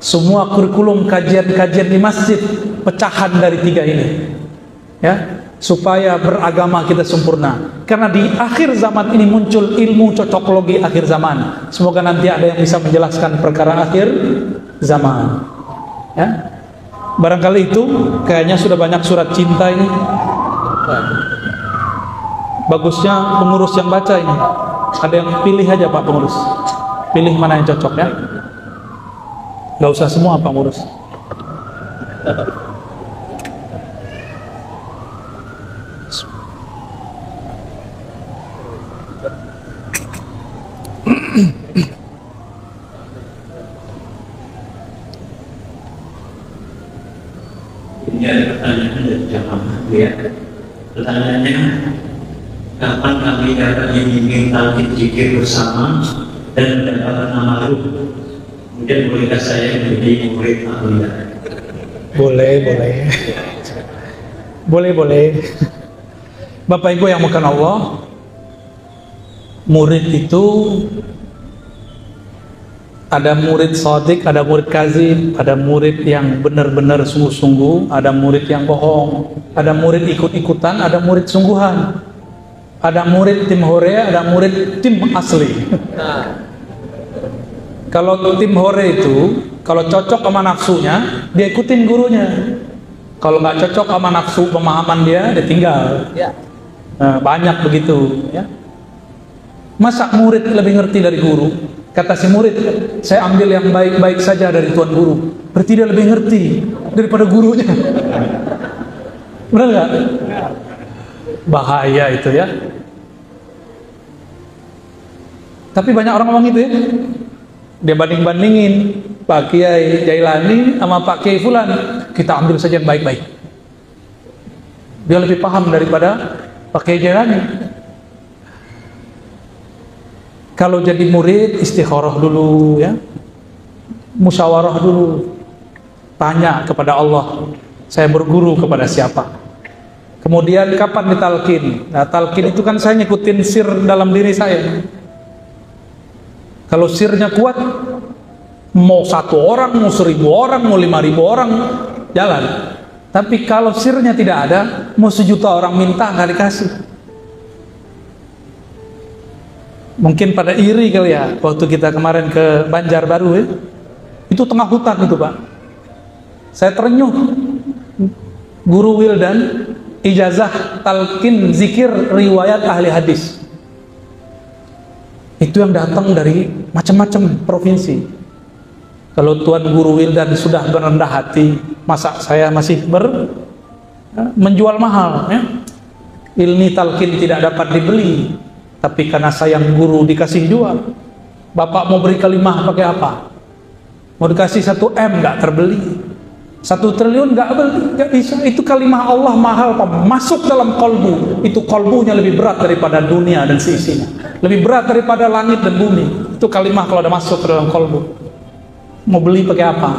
semua kurikulum kajian-kajian di masjid pecahan dari 3 ini, ya, supaya beragama kita sempurna. Karena di akhir zaman ini muncul ilmu cocoklogi akhir zaman. Semoga nanti ada yang bisa menjelaskan perkara akhir zaman. Ya, barangkali itu kayaknya sudah banyak surat cinta ini. Bagusnya pengurus yang baca ini. Ada yang pilih aja Pak pengurus. Pilih mana yang cocok ya. Gak usah semua Pak pengurus. Ini ada pertanyaan dari jamaah ya. Pertanyaannya, kapan kami dapat membimbing talqin zikir bersama dan mendapatkan amaruf? Kemudian bolehkah saya menjadi murid atau tidak? Boleh. Bapak Ibu yang bukan Allah, murid itu ada murid shadiq, ada murid kazib, ada murid yang benar-benar sungguh-sungguh, ada murid yang bohong, ada murid ikut-ikutan, ada murid sungguhan, ada murid tim hore, ada murid tim asli. Kalau tim hore itu, kalau cocok sama nafsunya, dia ikutin gurunya. Kalau nggak cocok sama nafsu pemahaman dia tinggal. Banyak begitu. Ya. Masa murid lebih ngerti dari guru? Kata si murid, saya ambil yang baik-baik saja dari tuan guru. Berarti dia lebih ngerti daripada gurunya. Benar nggak? Bahaya itu ya. Tapi banyak orang ngomong itu ya. Dia banding-bandingin Pak Kiai Jailani sama Pak Kiai Fulan. Kita ambil saja yang baik-baik. Dia lebih paham daripada Pak Kiai Jailani. Kalau jadi murid, istikharah dulu ya, musyawarah dulu, tanya kepada Allah, saya berguru kepada siapa. Kemudian kapan ditalkin? Nah, talkin itu kan saya ngikutin sir dalam diri saya. Kalau sirnya kuat, mau 1 orang, mau 1000 orang, mau 5000 orang, jalan. Tapi kalau sirnya tidak ada, mau 1.000.000 orang minta nggak dikasih. Mungkin pada iri kali ya, waktu kita kemarin ke Banjarbaru ya, itu tengah hutan itu Pak. Saya terenyuh, Guru Wildan ijazah talqin zikir riwayat ahli hadis. Itu yang datang dari macam-macam provinsi. Kalau Tuan Guru Wildan sudah berendah hati, masa saya masih menjual mahal ya? Ilmu talqin tidak dapat dibeli, tapi karena sayang guru dikasih jual. Bapak mau beri kalimah pakai apa? Mau dikasih 1 M nggak terbeli, 1 triliun nggak beli, nggak bisa. Itu kalimah Allah mahal, Pak. Masuk dalam kolbu, itu kolbunya lebih berat daripada dunia dan seisinya, lebih berat daripada langit dan bumi. Itu kalimah kalau udah masuk ke dalam kolbu. Mau beli pakai apa?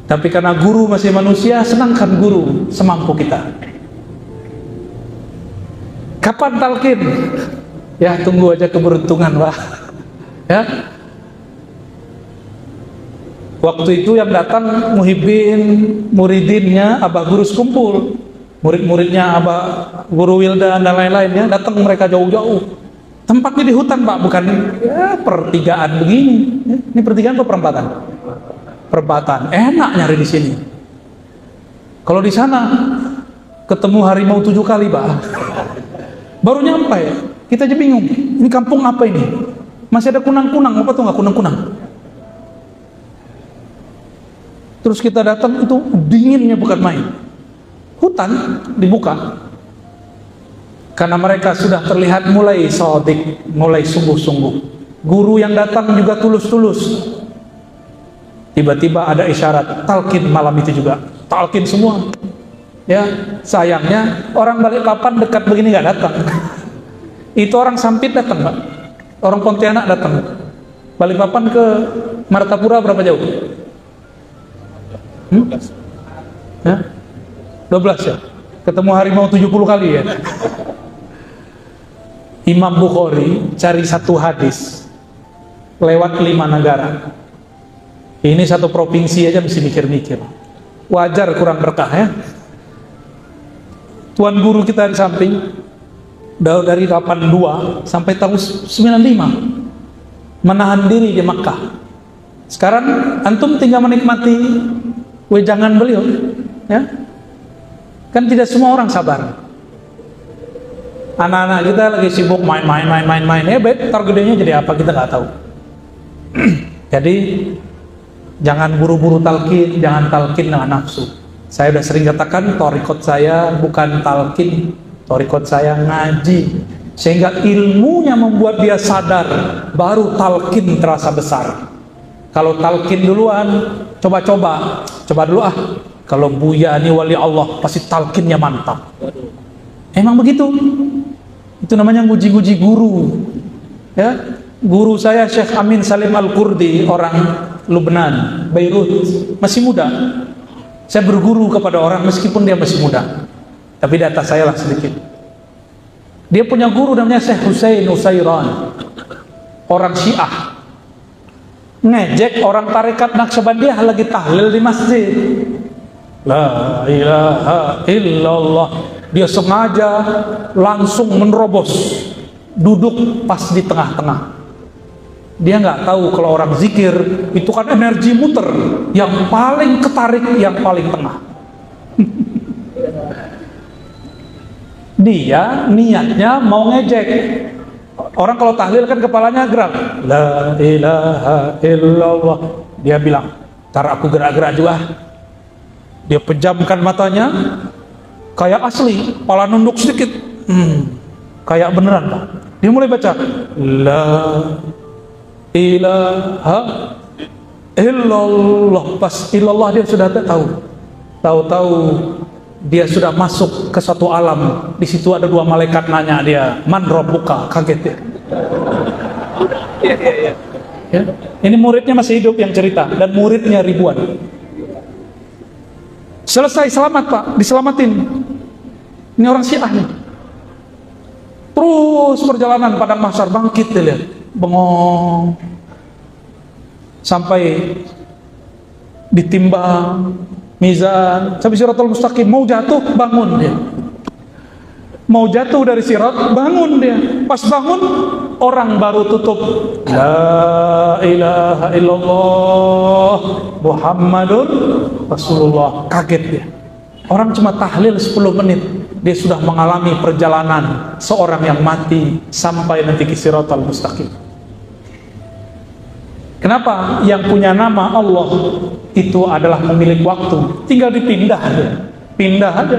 Tapi karena guru masih manusia, senangkan guru semampu kita. Kapan talqin? Ya tunggu aja keberuntungan, Pak. Ya. Waktu itu yang datang muhibbin, muridinnya Abah Guru kumpul, murid-muridnya Abah Guru Wildan dan lain-lainnya, datang mereka jauh-jauh. Tempatnya di hutan, Pak, bukan ya pertigaan begini. Ini pertigaan apa perempatan? Perempatan. Enak nyari di sini. Kalau di sana ketemu harimau 7 kali, Pak. Baru nyampe, kita aja bingung. Ini kampung apa ini? Masih ada kunang-kunang, apa tuh nggak kunang-kunang? Terus kita datang, itu dinginnya bukan main. Hutan dibuka. Karena mereka sudah terlihat mulai sodik, mulai sungguh-sungguh. Guru yang datang juga tulus-tulus. Tiba-tiba ada isyarat, talqin malam itu juga. Talqin semua. Ya, sayangnya orang Balikpapan dekat begini nggak datang. Itu orang Sampit datang, Pak. Orang Pontianak datang. Balikpapan ke Martapura berapa jauh? 12 ya? Ketemu harimau 70 kali ya? Imam Bukhari cari 1 hadis lewat 5 negara. Ini 1 provinsi aja mesti mikir-mikir. Wajar kurang berkah ya. Tuan guru kita di samping dari 82 sampai tahun 95 menahan diri di Makkah. Sekarang antum tinggal menikmati wejangan beliau, ya. Kan tidak semua orang sabar. Anak-anak kita lagi sibuk main. Tar gedenya jadi apa kita nggak tahu. Jadi jangan buru-buru talqin, jangan talqin dengan nafsu. Saya sudah sering katakan, thariqat saya bukan talqin, thariqat saya ngaji, sehingga ilmunya membuat dia sadar, baru talqin terasa besar. Kalau talqin duluan, coba dulu kalau Buya ini wali Allah, pasti talqinnya mantap. Emang begitu? Itu namanya nguji-nguji guru. Ya, guru saya Syekh Amin Salim Al-Kurdi, orang Lubnan, Beirut, masih muda. Saya berguru kepada orang meskipun dia masih muda, tapi di atas saya lah sedikit. Dia punya guru namanya Syekh Husain Usairan, orang Syiah. Ngejek orang tarekat Naqsyabandiyah lagi tahlil di masjid. La ilaha illallah. Dia sengaja langsung menerobos, duduk pas di tengah-tengah. Dia nggak tahu kalau orang zikir itu kan energi muter, yang paling ketarik yang paling tengah. Dia niatnya mau ngejek. Orang kalau tahlil kan kepalanya gerak. La ilaha illallah. Dia bilang, "Ntar aku gerak-gerak juga." Dia pejamkan matanya, kayak asli, kepala nunduk sedikit. Kayak beneran, Pak. Dia mulai baca, La ilaha illallah. Pas illallah dia sudah tahu. Tahu-tahu dia sudah masuk ke satu alam. Di situ ada 2 malaikat nanya dia, "Man rabbuka?" Kaget ya. Ya. Ini muridnya masih hidup yang cerita, dan muridnya ribuan. Selesai, selamat Pak, diselamatin. Ini orang Syiah nih. Terus perjalanan padang mahsyar, bangkit dia lihat, bengong, sampai ditimbang mizan, sampai Siratul Mustaqim, mau jatuh bangun dia. Mau jatuh dari sirat, bangun dia. Pas bangun, orang baru tutup La ilaha illallah Muhammadun Rasulullah. Kaget dia. Orang cuma tahlil 10 menit, dia sudah mengalami perjalanan seorang yang mati sampai nanti ke Siratul Mustaqim. Kenapa? Yang punya nama Allah itu adalah memiliki waktu, tinggal dipindah aja. Pindah aja.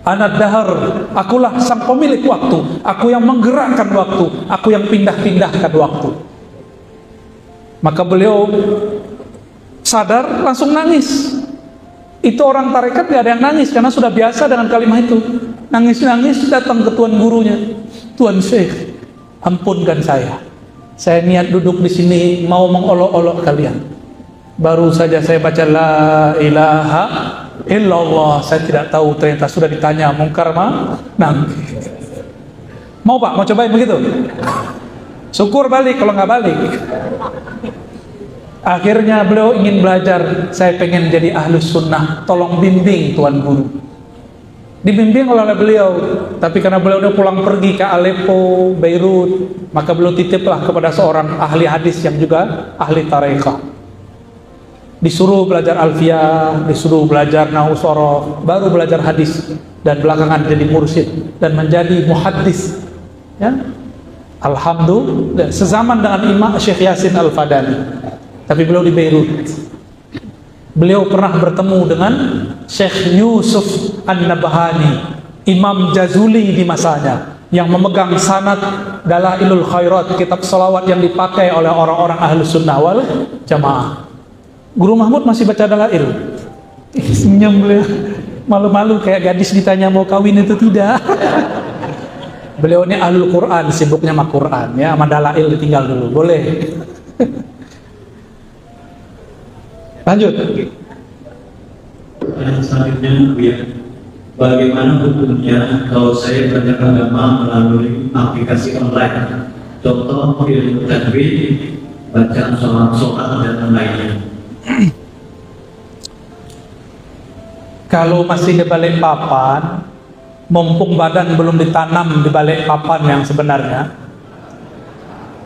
Ana dahar, akulah sang pemilik waktu, aku yang menggerakkan waktu, aku yang pindah-pindahkan waktu. Maka beliau sadar, langsung nangis. Itu orang tarekat gak ada yang nangis karena sudah biasa dengan kalimat itu. Nangis-nangis datang ke tuan gurunya. Tuan Syekh, ampunkan saya. Saya niat duduk di sini mau mengolok-olok kalian. Baru saja saya baca la ilaha illallah, saya tidak tahu ternyata sudah ditanya mungkar nangis. Mau Pak, mau cobain begitu? Syukur balik kalau nggak balik. Akhirnya beliau ingin belajar, saya pengen jadi ahlus sunnah, tolong bimbing tuan guru. Dibimbing oleh beliau, tapi karena beliau udah pulang pergi ke Aleppo, Beirut, maka beliau titiplah kepada seorang ahli hadis yang juga ahli tarekat. Disuruh belajar alfiyah, disuruh belajar nahwu shoroh, baru belajar hadis, dan belakangan jadi mursyid dan menjadi muhaddis. Ya, alhamdulillah, sezaman dengan Imam Syekh Yasin Al-Fadani. Tapi beliau di Beirut. Beliau pernah bertemu dengan Syekh Yusuf An-Nabhani, Imam Jazuli di masanya, yang memegang sanad Dalailul Khairat, kitab salawat yang dipakai oleh orang-orang Ahlus Sunnah wal Jamaah. Guru Mahmud masih baca Dalail. Senyum beliau, malu-malu kayak gadis ditanya mau kawin itu tidak. Beliau ini Ahlul Quran, sibuknya sama Quran ya, sama Dalail ditinggal dulu, boleh. Lanjut. Yang selanjutnya, ya, bagaimana hukumnya kalau saya belajar agama melalui aplikasi online? Contoh ilmu tajwid, bacaan sholat dan lainnya. Kalau masih di balik papan, mumpung badan belum ditanam di balik papan yang sebenarnya,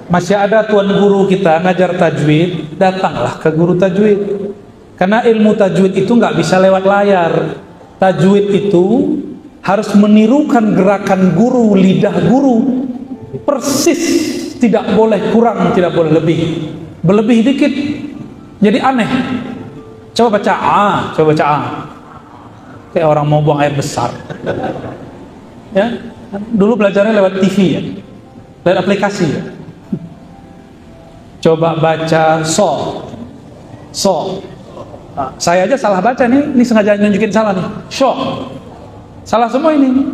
masih ada tuan guru kita ngajar tajwid, datanglah ke guru tajwid. Karena ilmu tajwid itu nggak bisa lewat layar. Tajwid itu harus menirukan gerakan guru, lidah guru persis, tidak boleh kurang, tidak boleh lebih. Berlebih dikit jadi aneh. Coba baca A, coba baca A, kayak orang mau buang air besar. Ya, dulu belajarnya lewat TV ya, lewat aplikasi ya. Coba baca so. Nah, saya aja salah baca nih, ini sengaja nunjukin salah nih. Shock, salah semua ini.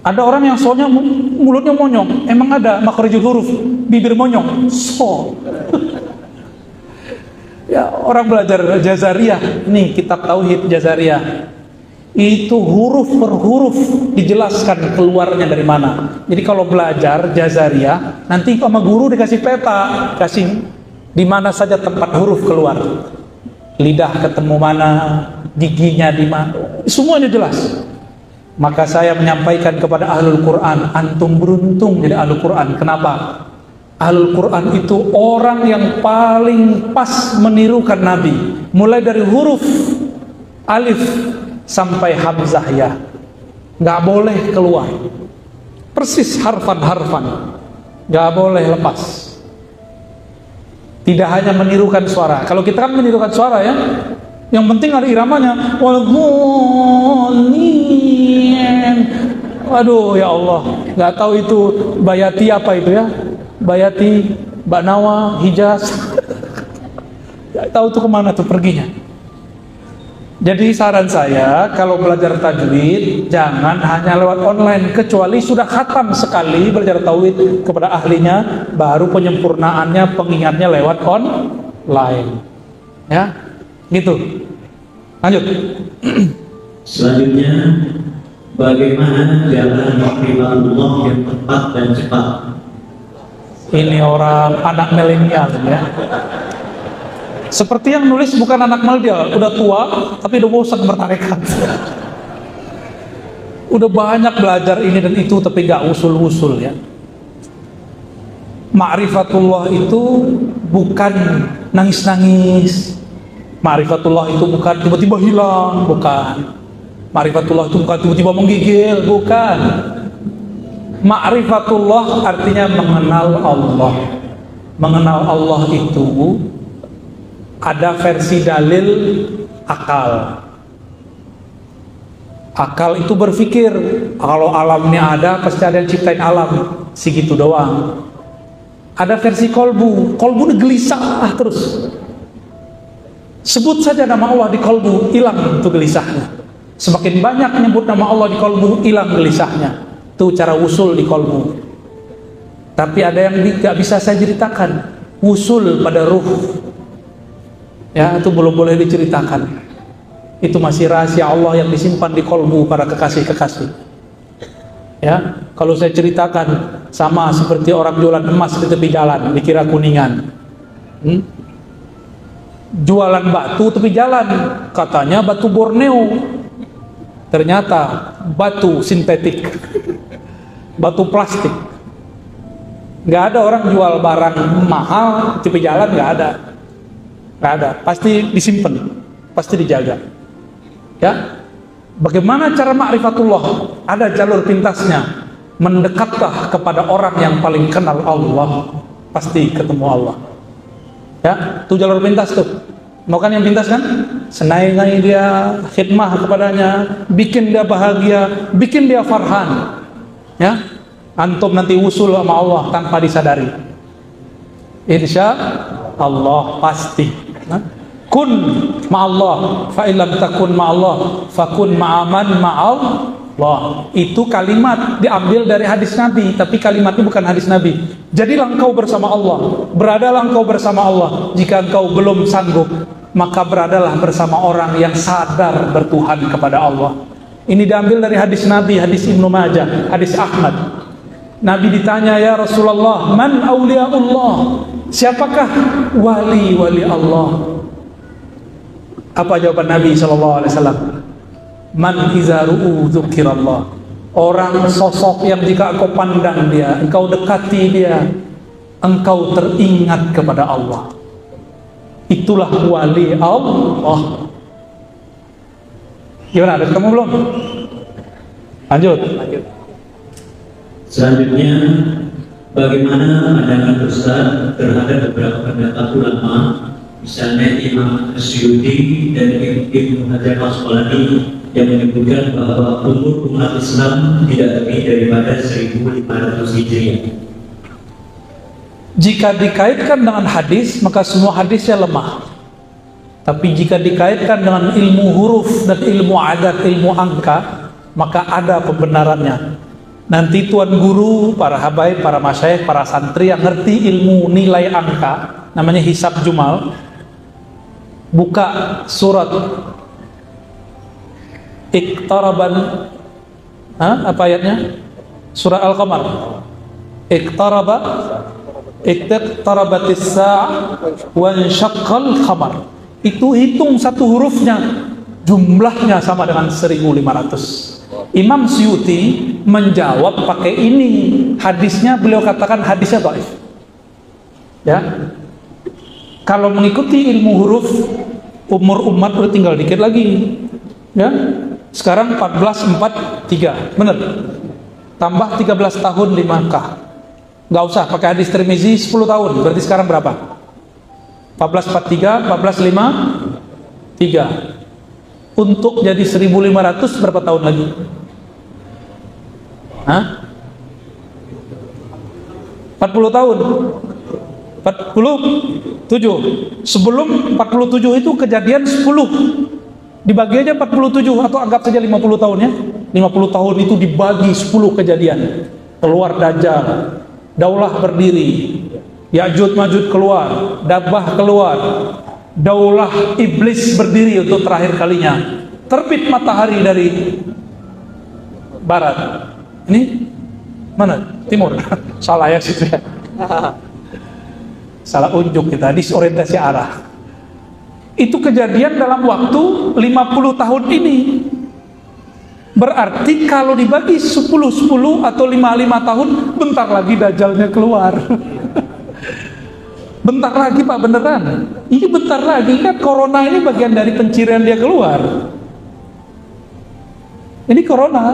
Ada orang yang soalnya mulutnya monyong, emang ada makhrijul huruf, bibir monyong, so. Ya, orang belajar Jazariyah, nih kitab tauhid Jazariyah, itu huruf per huruf dijelaskan keluarnya dari mana. Jadi kalau belajar Jazariyah, nanti sama guru dikasih peta, kasih di mana saja tempat huruf keluar. Lidah ketemu mana, giginya di mana, semuanya jelas. Maka saya menyampaikan kepada Ahlul Quran, antum beruntung jadi Ahlul Quran. Kenapa? Ahlul Quran itu orang yang paling pas menirukan Nabi, mulai dari huruf alif sampai hamzah ya, nggak boleh keluar, persis harfan, nggak boleh lepas. Tidak hanya menirukan suara. Kalau kita kan menirukan suara ya, yang penting ada iramanya. Waduh ya Allah, nggak tahu itu bayati apa itu ya, bayati, Baknawa, Hijaz. Nggak tahu tuh kemana tuh perginya. Jadi saran saya kalau belajar tajwid jangan hanya lewat online, kecuali sudah khatam sekali belajar tajwid kepada ahlinya, baru penyempurnaannya, pengingatnya lewat online. Ya, gitu. Lanjut. Selanjutnya, bagaimana jalan makrifahullah yang tepat dan cepat? Ini orang anak milenial ya. Seperti yang nulis bukan anak milenial, udah tua tapi udah bosan bertarekat. Udah banyak belajar ini dan itu tapi gak usul-usul ya. Ma'rifatullah itu bukan nangis-nangis. Ma'rifatullah itu bukan tiba-tiba hilang, bukan. Ma'rifatullah itu bukan tiba-tiba menggigil, bukan. Ma'rifatullah artinya mengenal Allah. Mengenal Allah itu ada versi dalil akal, Akal itu berpikir, kalau alamnya ada, pasti ada yang ciptain alam. Segitu doang. Ada versi kolbu. Kolbu ini gelisah terus. Sebut saja nama Allah di kolbu, hilang itu gelisahnya. Semakin banyak menyebut nama Allah di kolbu, hilang gelisahnya. Itu cara usul di kolbu. Tapi ada yang tidak bisa saya ceritakan. Usul pada ruh. Ya, itu belum boleh diceritakan. Itu masih rahasia Allah yang disimpan di kolbu para kekasih-kekasih. Ya, kalau saya ceritakan sama seperti orang jualan emas di tepi jalan, dikira Kuningan. Jualan batu tepi jalan, katanya batu Borneo. Ternyata batu sintetik, batu plastik. Nggak ada orang jual barang mahal tepi jalan, nggak ada. Nggak ada, pasti disimpan, pasti dijaga. Ya, bagaimana cara ma'rifatullah? Ada jalur pintasnya. Mendekatlah kepada orang yang paling kenal Allah, pasti ketemu Allah. Ya, itu jalur pintas tuh. Mau kan yang pintas kan? Senai-nai dia, khidmah kepadanya, bikin dia bahagia, bikin dia farhan. Ya, antum nanti usul sama Allah tanpa disadari. Insya Allah pasti. Kun ma'allah, fa illam takun ma'allah, fakun ma'aman ma'allah. Itu kalimat diambil dari hadis Nabi, tapi kalimatnya bukan hadis Nabi. Jadilah engkau bersama Allah, beradalah engkau bersama Allah. Jika engkau belum sanggup, maka beradalah bersama orang yang sadar bertuhan kepada Allah. Ini diambil dari hadis Nabi, hadis Ibnu Majah, hadis Ahmad. Nabi ditanya, ya Rasulullah, man awliyaullah? Siapakah wali-wali Allah? Apa jawaban Nabi SAW? Man izaru'u dzukirallah. Orang sosok yang jika engkau pandang dia, engkau dekati dia, engkau teringat kepada Allah. Itulah wali Allah. Gimana, ada ketemu belum? Lanjut. Selanjutnya, bagaimana pandangan Ustaz terhadap beberapa pendapat ulama, misalnya Imam Asy'udi dan Ibnu Hajar Al-Asqalani, yang menyebutkan bahwa umur umat Islam tidak lebih daripada 1500 Hijriah. Jika dikaitkan dengan hadis, maka semua hadisnya lemah. Tapi jika dikaitkan dengan ilmu huruf dan ilmu adat, ilmu angka, maka ada pembenarannya. Nanti tuan guru, para habaib, para masyayikh, para santri yang ngerti ilmu nilai angka, namanya hisab jumal, buka surat Iqtaraban, apa ayatnya? Surah Al-Qamar. Iqtarabatis sa'ah wa insyaqqal qamar. Itu hitung satu hurufnya, jumlahnya sama dengan 1500. Imam Suyuti menjawab pakai ini. Hadisnya beliau katakan hadisnya dhaif. Ya. Kalau mengikuti ilmu huruf, umur umat udah tinggal dikit lagi. Ya. Sekarang 1443, benar? Tambah 13 tahun di Makkah. Nggak usah pakai hadis Tirmizi 10 tahun. Berarti sekarang berapa? 1443, 1453. Untuk jadi 1500 berapa tahun lagi? Hah? 40 tahun. 47. Sebelum 47 itu kejadian 10. Dibagi aja 47 atau anggap saja 50 tahun ya. 50 tahun itu dibagi 10 kejadian. Keluar Dajjal, daulah berdiri, Ya'juj Ma'juj keluar, Dabbah keluar, daulah iblis berdiri untuk terakhir kalinya. Terbit matahari dari barat. Ini mana? Timur. Salah ya situ ya. Salah unjuk kita, disorientasi arah. Itu kejadian dalam waktu 50 tahun ini. Berarti kalau dibagi 10-10 atau 5-5 tahun, bentar lagi Dajjalnya keluar. Bentar lagi Pak, beneran. Ini bentar lagi, kan corona ini bagian dari pencirian dia keluar. Ini corona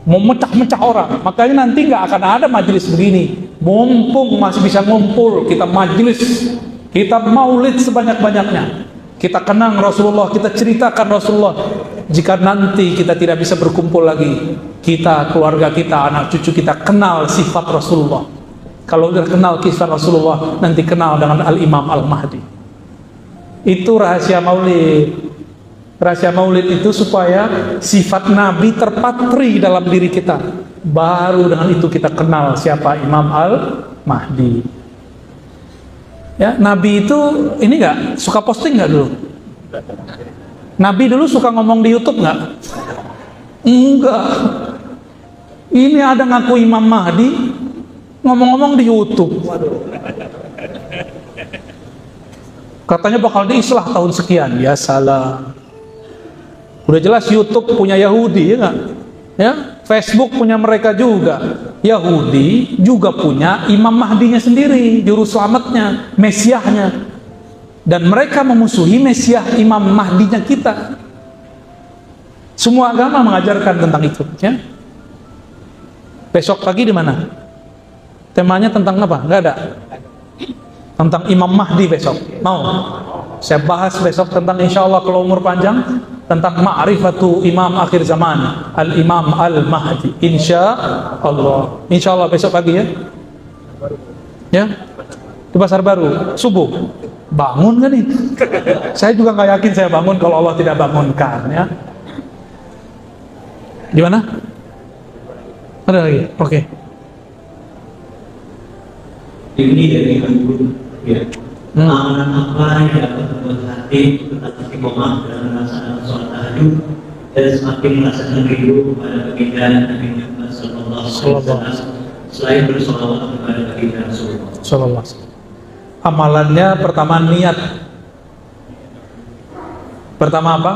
mau mecah-mecah orang. Makanya nanti nggak akan ada majelis begini. Mumpung masih bisa ngumpul, kita majelis, kita maulid sebanyak-banyaknya. Kita kenang Rasulullah, kita ceritakan Rasulullah. jika nanti kita tidak bisa berkumpul lagi, kita, keluarga kita, anak cucu kita kenal sifat Rasulullah. Kalau udah kenal kisah Rasulullah, nanti kenal dengan Al-Imam Al-Mahdi. Itu rahasia maulid. Rahasia maulid itu supaya sifat Nabi terpatri dalam diri kita. Baru dengan itu kita kenal siapa Imam Al-Mahdi. Ya, Nabi itu ini nggak suka posting nggak dulu? Nabi dulu suka ngomong di YouTube nggak? Enggak. Ini ada ngaku Imam Mahdi ngomong-ngomong di YouTube. Katanya bakal diislah tahun sekian. Ya salah. Udah jelas YouTube punya Yahudi, ya nggak? Ya, Facebook punya mereka juga. Yahudi juga punya Imam Mahdinya sendiri, juru selamatnya, Mesiahnya. Dan mereka memusuhi Mesiah Imam Mahdinya kita. Semua agama mengajarkan tentang itu. Ya. Besok pagi di mana? Temanya tentang apa? Nggak ada. Tentang Imam Mahdi besok. Mau? Saya bahas besok tentang, insya Allah kalau umur panjang, tentang ma'rifatu imam akhir zaman, Al-Imam Al-Mahdi. Insya Allah. Insya Allah besok pagi ya. Ya. Di Pasar Baru, subuh. Bangun kan ini? Saya juga nggak yakin saya bangun kalau Allah tidak bangunkan ya. Gimana? Ada lagi? Oke. Ini dari ibu ya. Amalan apa yang dapat membuat hati tetap istiqomah dalam melaksanakan sholat tahajud dan semakin merasakan rindu kepada baginda Nabi Muhammad Sallallahu Alaihi Wasallam selain bersolawat kepada baginda Rasulullah Sallallahu Alaihi Wasallam. Amalannya pertama niat. Pertama apa?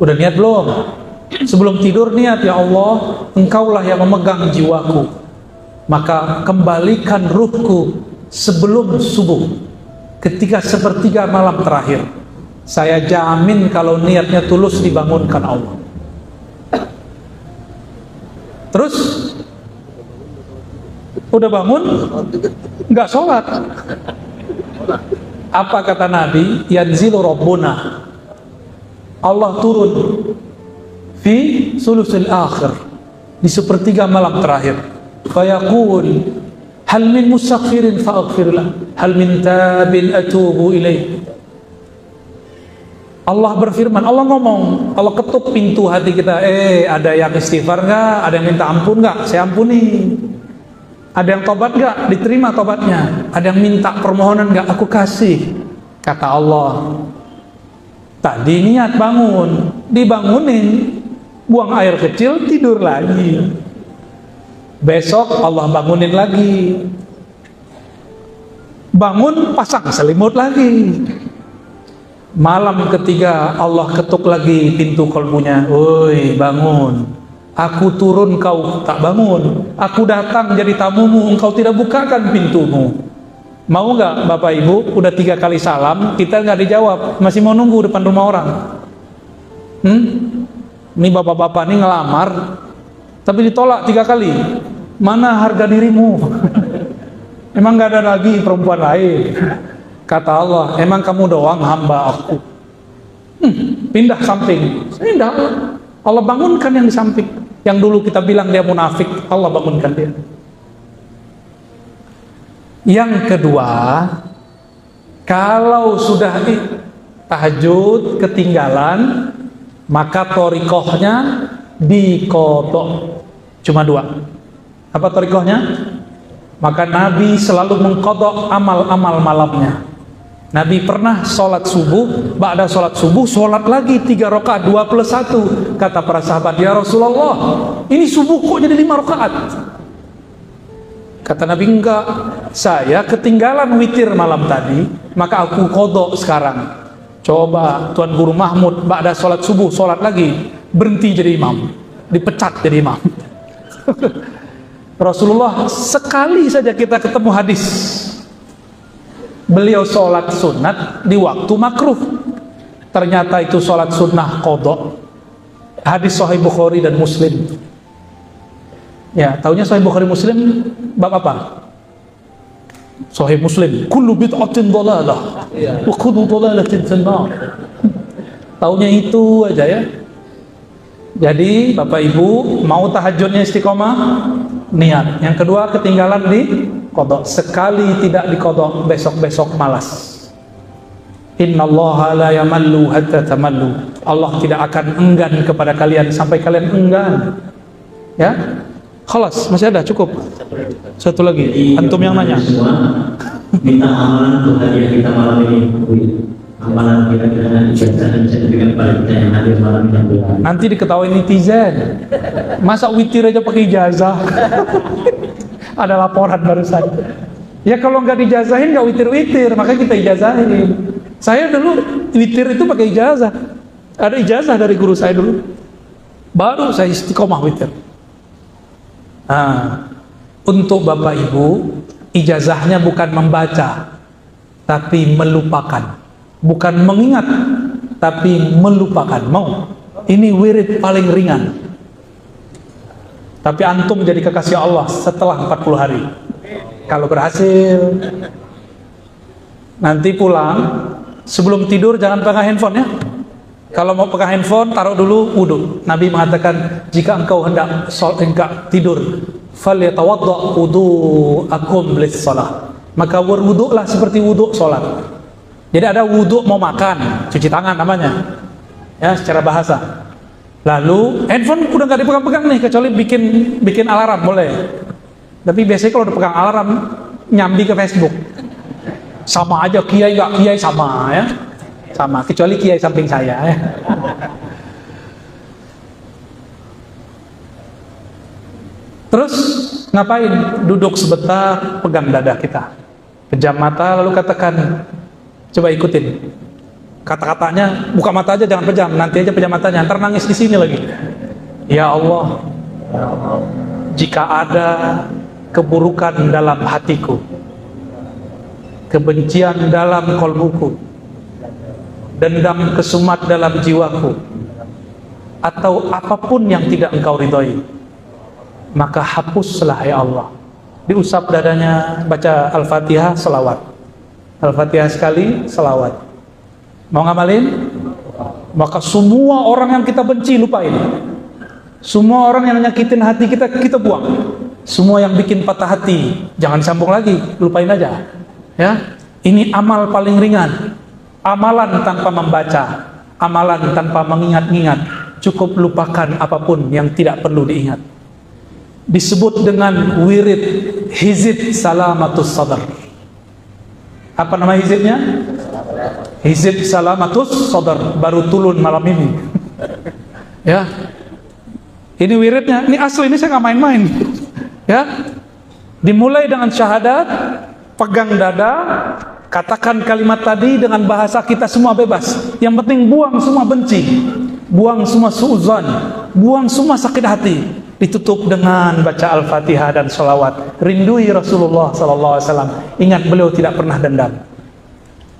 Udah niat belum? Sebelum tidur niat, ya Allah, Engkaulah yang memegang jiwaku. Maka kembalikan ruhku sebelum subuh, ketika sepertiga malam terakhir. Saya jamin kalau niatnya tulus dibangunkan Allah. Terus udah bangun nggak sholat. Apa kata Nabi? Yanzilu Rabbuna, Allah turun fi sulusul akhir, di sepertiga malam terakhir. Fayaqul hal min mustaghfirin fa'aghfir lah, hal min tabin atubu ilaih. Allah berfirman, Allah ngomong, Allah ketuk pintu hati kita. Ada yang istighfar nggak? Ada yang minta ampun nggak? Saya ampuni. Ada yang tobat nggak? Diterima tobatnya. Ada yang minta permohonan nggak? Aku kasih. Kata Allah. Tadi niat bangun, dibangunin, buang air kecil, tidur lagi. Besok Allah bangunin lagi, bangun pasang selimut lagi. Malam ketiga Allah ketuk lagi pintu kolbunya. Woi bangun, aku turun kau tak bangun, aku datang jadi tamumu engkau tidak bukakan pintumu. Mau nggak Bapak Ibu? Udah 3 kali salam kita nggak dijawab, masih mau nunggu depan rumah orang. Ini bapak-bapak ini ngelamar tapi ditolak 3 kali. Mana harga dirimu? Emang gak ada lagi perempuan lain? Kata Allah, emang kamu doang hamba aku? Pindah samping. Pindah. Allah bangunkan yang di samping. Yang dulu kita bilang dia munafik, Allah bangunkan dia. Yang kedua, kalau sudah tahajud ketinggalan, maka thoriqohnya diqodok. Cuma 2. Apa thariqahnya? Maka Nabi selalu mengqadha amal-amal malamnya. Nabi pernah sholat subuh, ba'da sholat subuh sholat lagi 3 rakaat 2+1. Kata para sahabat, ya Rasulullah, ini subuh kok jadi 5 rakaat? Kata Nabi, enggak, saya ketinggalan witir malam tadi, maka aku qadha sekarang. Coba Tuan Guru Mahmud ba'da sholat subuh sholat lagi, berhenti jadi imam, dipecat jadi imam. Rasulullah sekali saja kita ketemu hadis, beliau sholat sunat di waktu makruh, ternyata itu sholat sunnah qadha. Hadis Sahih Bukhari dan Muslim. Ya, taunya Sahih Bukhari Muslim bab apa? Sahih Muslim, kullu bid'atin dhalalah wa kullu dhalalatin fin nar. taunya itu aja ya. Jadi Bapak Ibu mau tahajudnya istiqomah, niat. Yang kedua, ketinggalan di qadha. Sekali tidak di qadha, besok-besok malas. Innallaha la yamallu hatta tamallu. Allah tidak akan enggan kepada kalian sampai kalian enggan. Ya? Khalas, masih ada, cukup. Satu lagi, antum yang nanya. Minta amalan untuk hadiah kita malam ini. Amalan kita dengan ijazah dan sertifikat pada kita yang hadir malam ini. Nanti diketahui netizen. Masa witir aja pakai ijazah? Ada laporan barusan. Ya kalau nggak dijazahin nggak witir-witir, makanya kita ijazahin. Saya dulu witir itu pakai ijazah. Ada ijazah dari guru saya dulu. Baru saya istiqomah witir. Nah, untuk Bapak Ibu, ijazahnya bukan membaca, tapi melupakan. Bukan mengingat, tapi melupakan. Mau? Ini wirid paling ringan. Tapi antum jadi kekasih Allah setelah 40 hari. Kalau berhasil, nanti pulang, sebelum tidur jangan pegang handphone ya. Kalau mau pegang handphone, taruh dulu wudu. Nabi mengatakan, jika engkau hendak tidur, falyatawadda wudu'akum lis-shalah. Maka berwuduklah seperti wuduk sholat. Jadi ada wuduk mau makan, cuci tangan namanya, ya secara bahasa. Lalu handphone udah nggak dipegang-pegang nih, kecuali bikin alarm boleh. Tapi biasanya kalau udah pegang alarm, nyambi ke Facebook. Sama aja, kiai nggak kiai sama ya, sama. Kecuali kiai samping saya ya. Terus ngapain? Duduk sebentar, pegang dada kita, pejam mata, lalu katakan. Coba ikutin kata-katanya, buka mata aja, jangan pejam, nanti aja pejam matanya, ntar nangis di sini lagi. Ya Allah, jika ada keburukan dalam hatiku, kebencian dalam kolbuku, dendam kesumat dalam jiwaku, atau apapun yang tidak engkau ridhoi, maka hapuslah ya Allah. Diusap dadanya, baca Al-Fatihah, selawat. Al-Fatihah sekali, selawat. Mau ngamalin? Maka semua orang yang kita benci lupain. Semua orang yang nyakitin hati kita, kita buang. Semua yang bikin patah hati, jangan sambung lagi, lupain aja. Ya, ini amal paling ringan. Amalan tanpa membaca, amalan tanpa mengingat-ingat. Cukup lupakan apapun yang tidak perlu diingat. Disebut dengan wirid hizib salamatus sadar. Apa nama hizibnya? Hizib salamatus sadar, baru turun malam ini. Ya, ini wiridnya, ini asli, ini saya nggak main-main. Ya, dimulai dengan syahadat, pegang dada, katakan kalimat tadi dengan bahasa kita semua bebas. Yang penting buang semua benci, buang semua suudzon, buang semua sakit hati. Ditutup dengan baca Al-Fatihah dan sholawat. Rindui Rasulullah SAW. Ingat beliau tidak pernah dendam.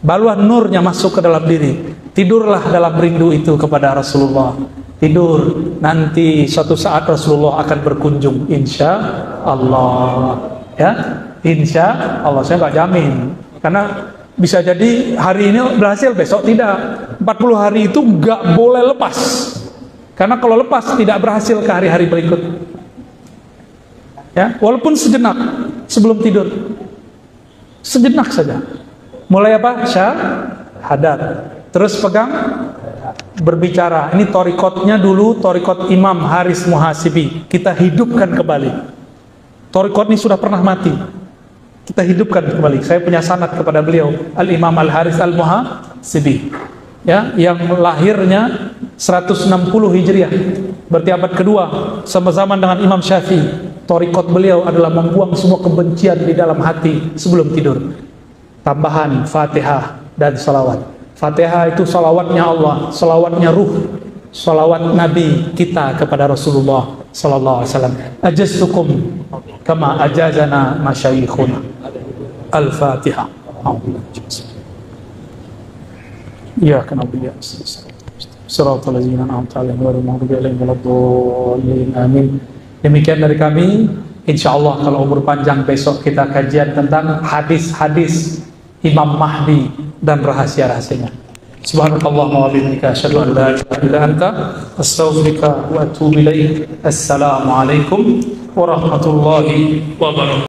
Barulah nurnya masuk ke dalam diri. Tidurlah dalam rindu itu kepada Rasulullah. Tidur, nanti suatu saat Rasulullah akan berkunjung, insya Allah. Ya, insya Allah. Saya nggak jamin, karena bisa jadi hari ini berhasil, besok tidak. 40 hari itu nggak boleh lepas. Karena kalau lepas tidak berhasil ke hari-hari berikut. Ya, walaupun sejenak sebelum tidur. Sejenak saja. Mulai apa? Syahadat. Terus pegang, berbicara. Ini torikotnya dulu, torikot Imam Haris Muhasibi. Kita hidupkan kembali. Torikot ini sudah pernah mati. Kita hidupkan kembali. Saya punya sanad kepada beliau, Al-Imam Al-Haris Al-Muhasibi. Ya, yang lahirnya 160 Hijriah, berarti abad kedua, sama zaman dengan Imam Syafi'i. Torikot beliau adalah membuang semua kebencian di dalam hati sebelum tidur. Tambahan Fatihah dan salawat. Fatihah itu salawatnya Allah, salawatnya ruh, salawat Nabi kita kepada Rasulullah sallallahu alaihi wasallam. Ajaztukum kama ajazana masyayikhuna. Al-Fatihah. Ya kana biya. Shiratal ladzina an'amta 'alaihim ghairil maghdubi 'alaihim waladdallin. Amin. Demikian dari kami. Insyaallah kalau umur panjang besok kita kajian tentang hadis-hadis Imam Mahdi dan rahasia-rahasianya. Subhanakallahumma wa bihamdika asyhadu an la ilaha illa anta astaghfiruka wa atubu ilaik. Assalamualaikum warahmatullahi wabarakatuh.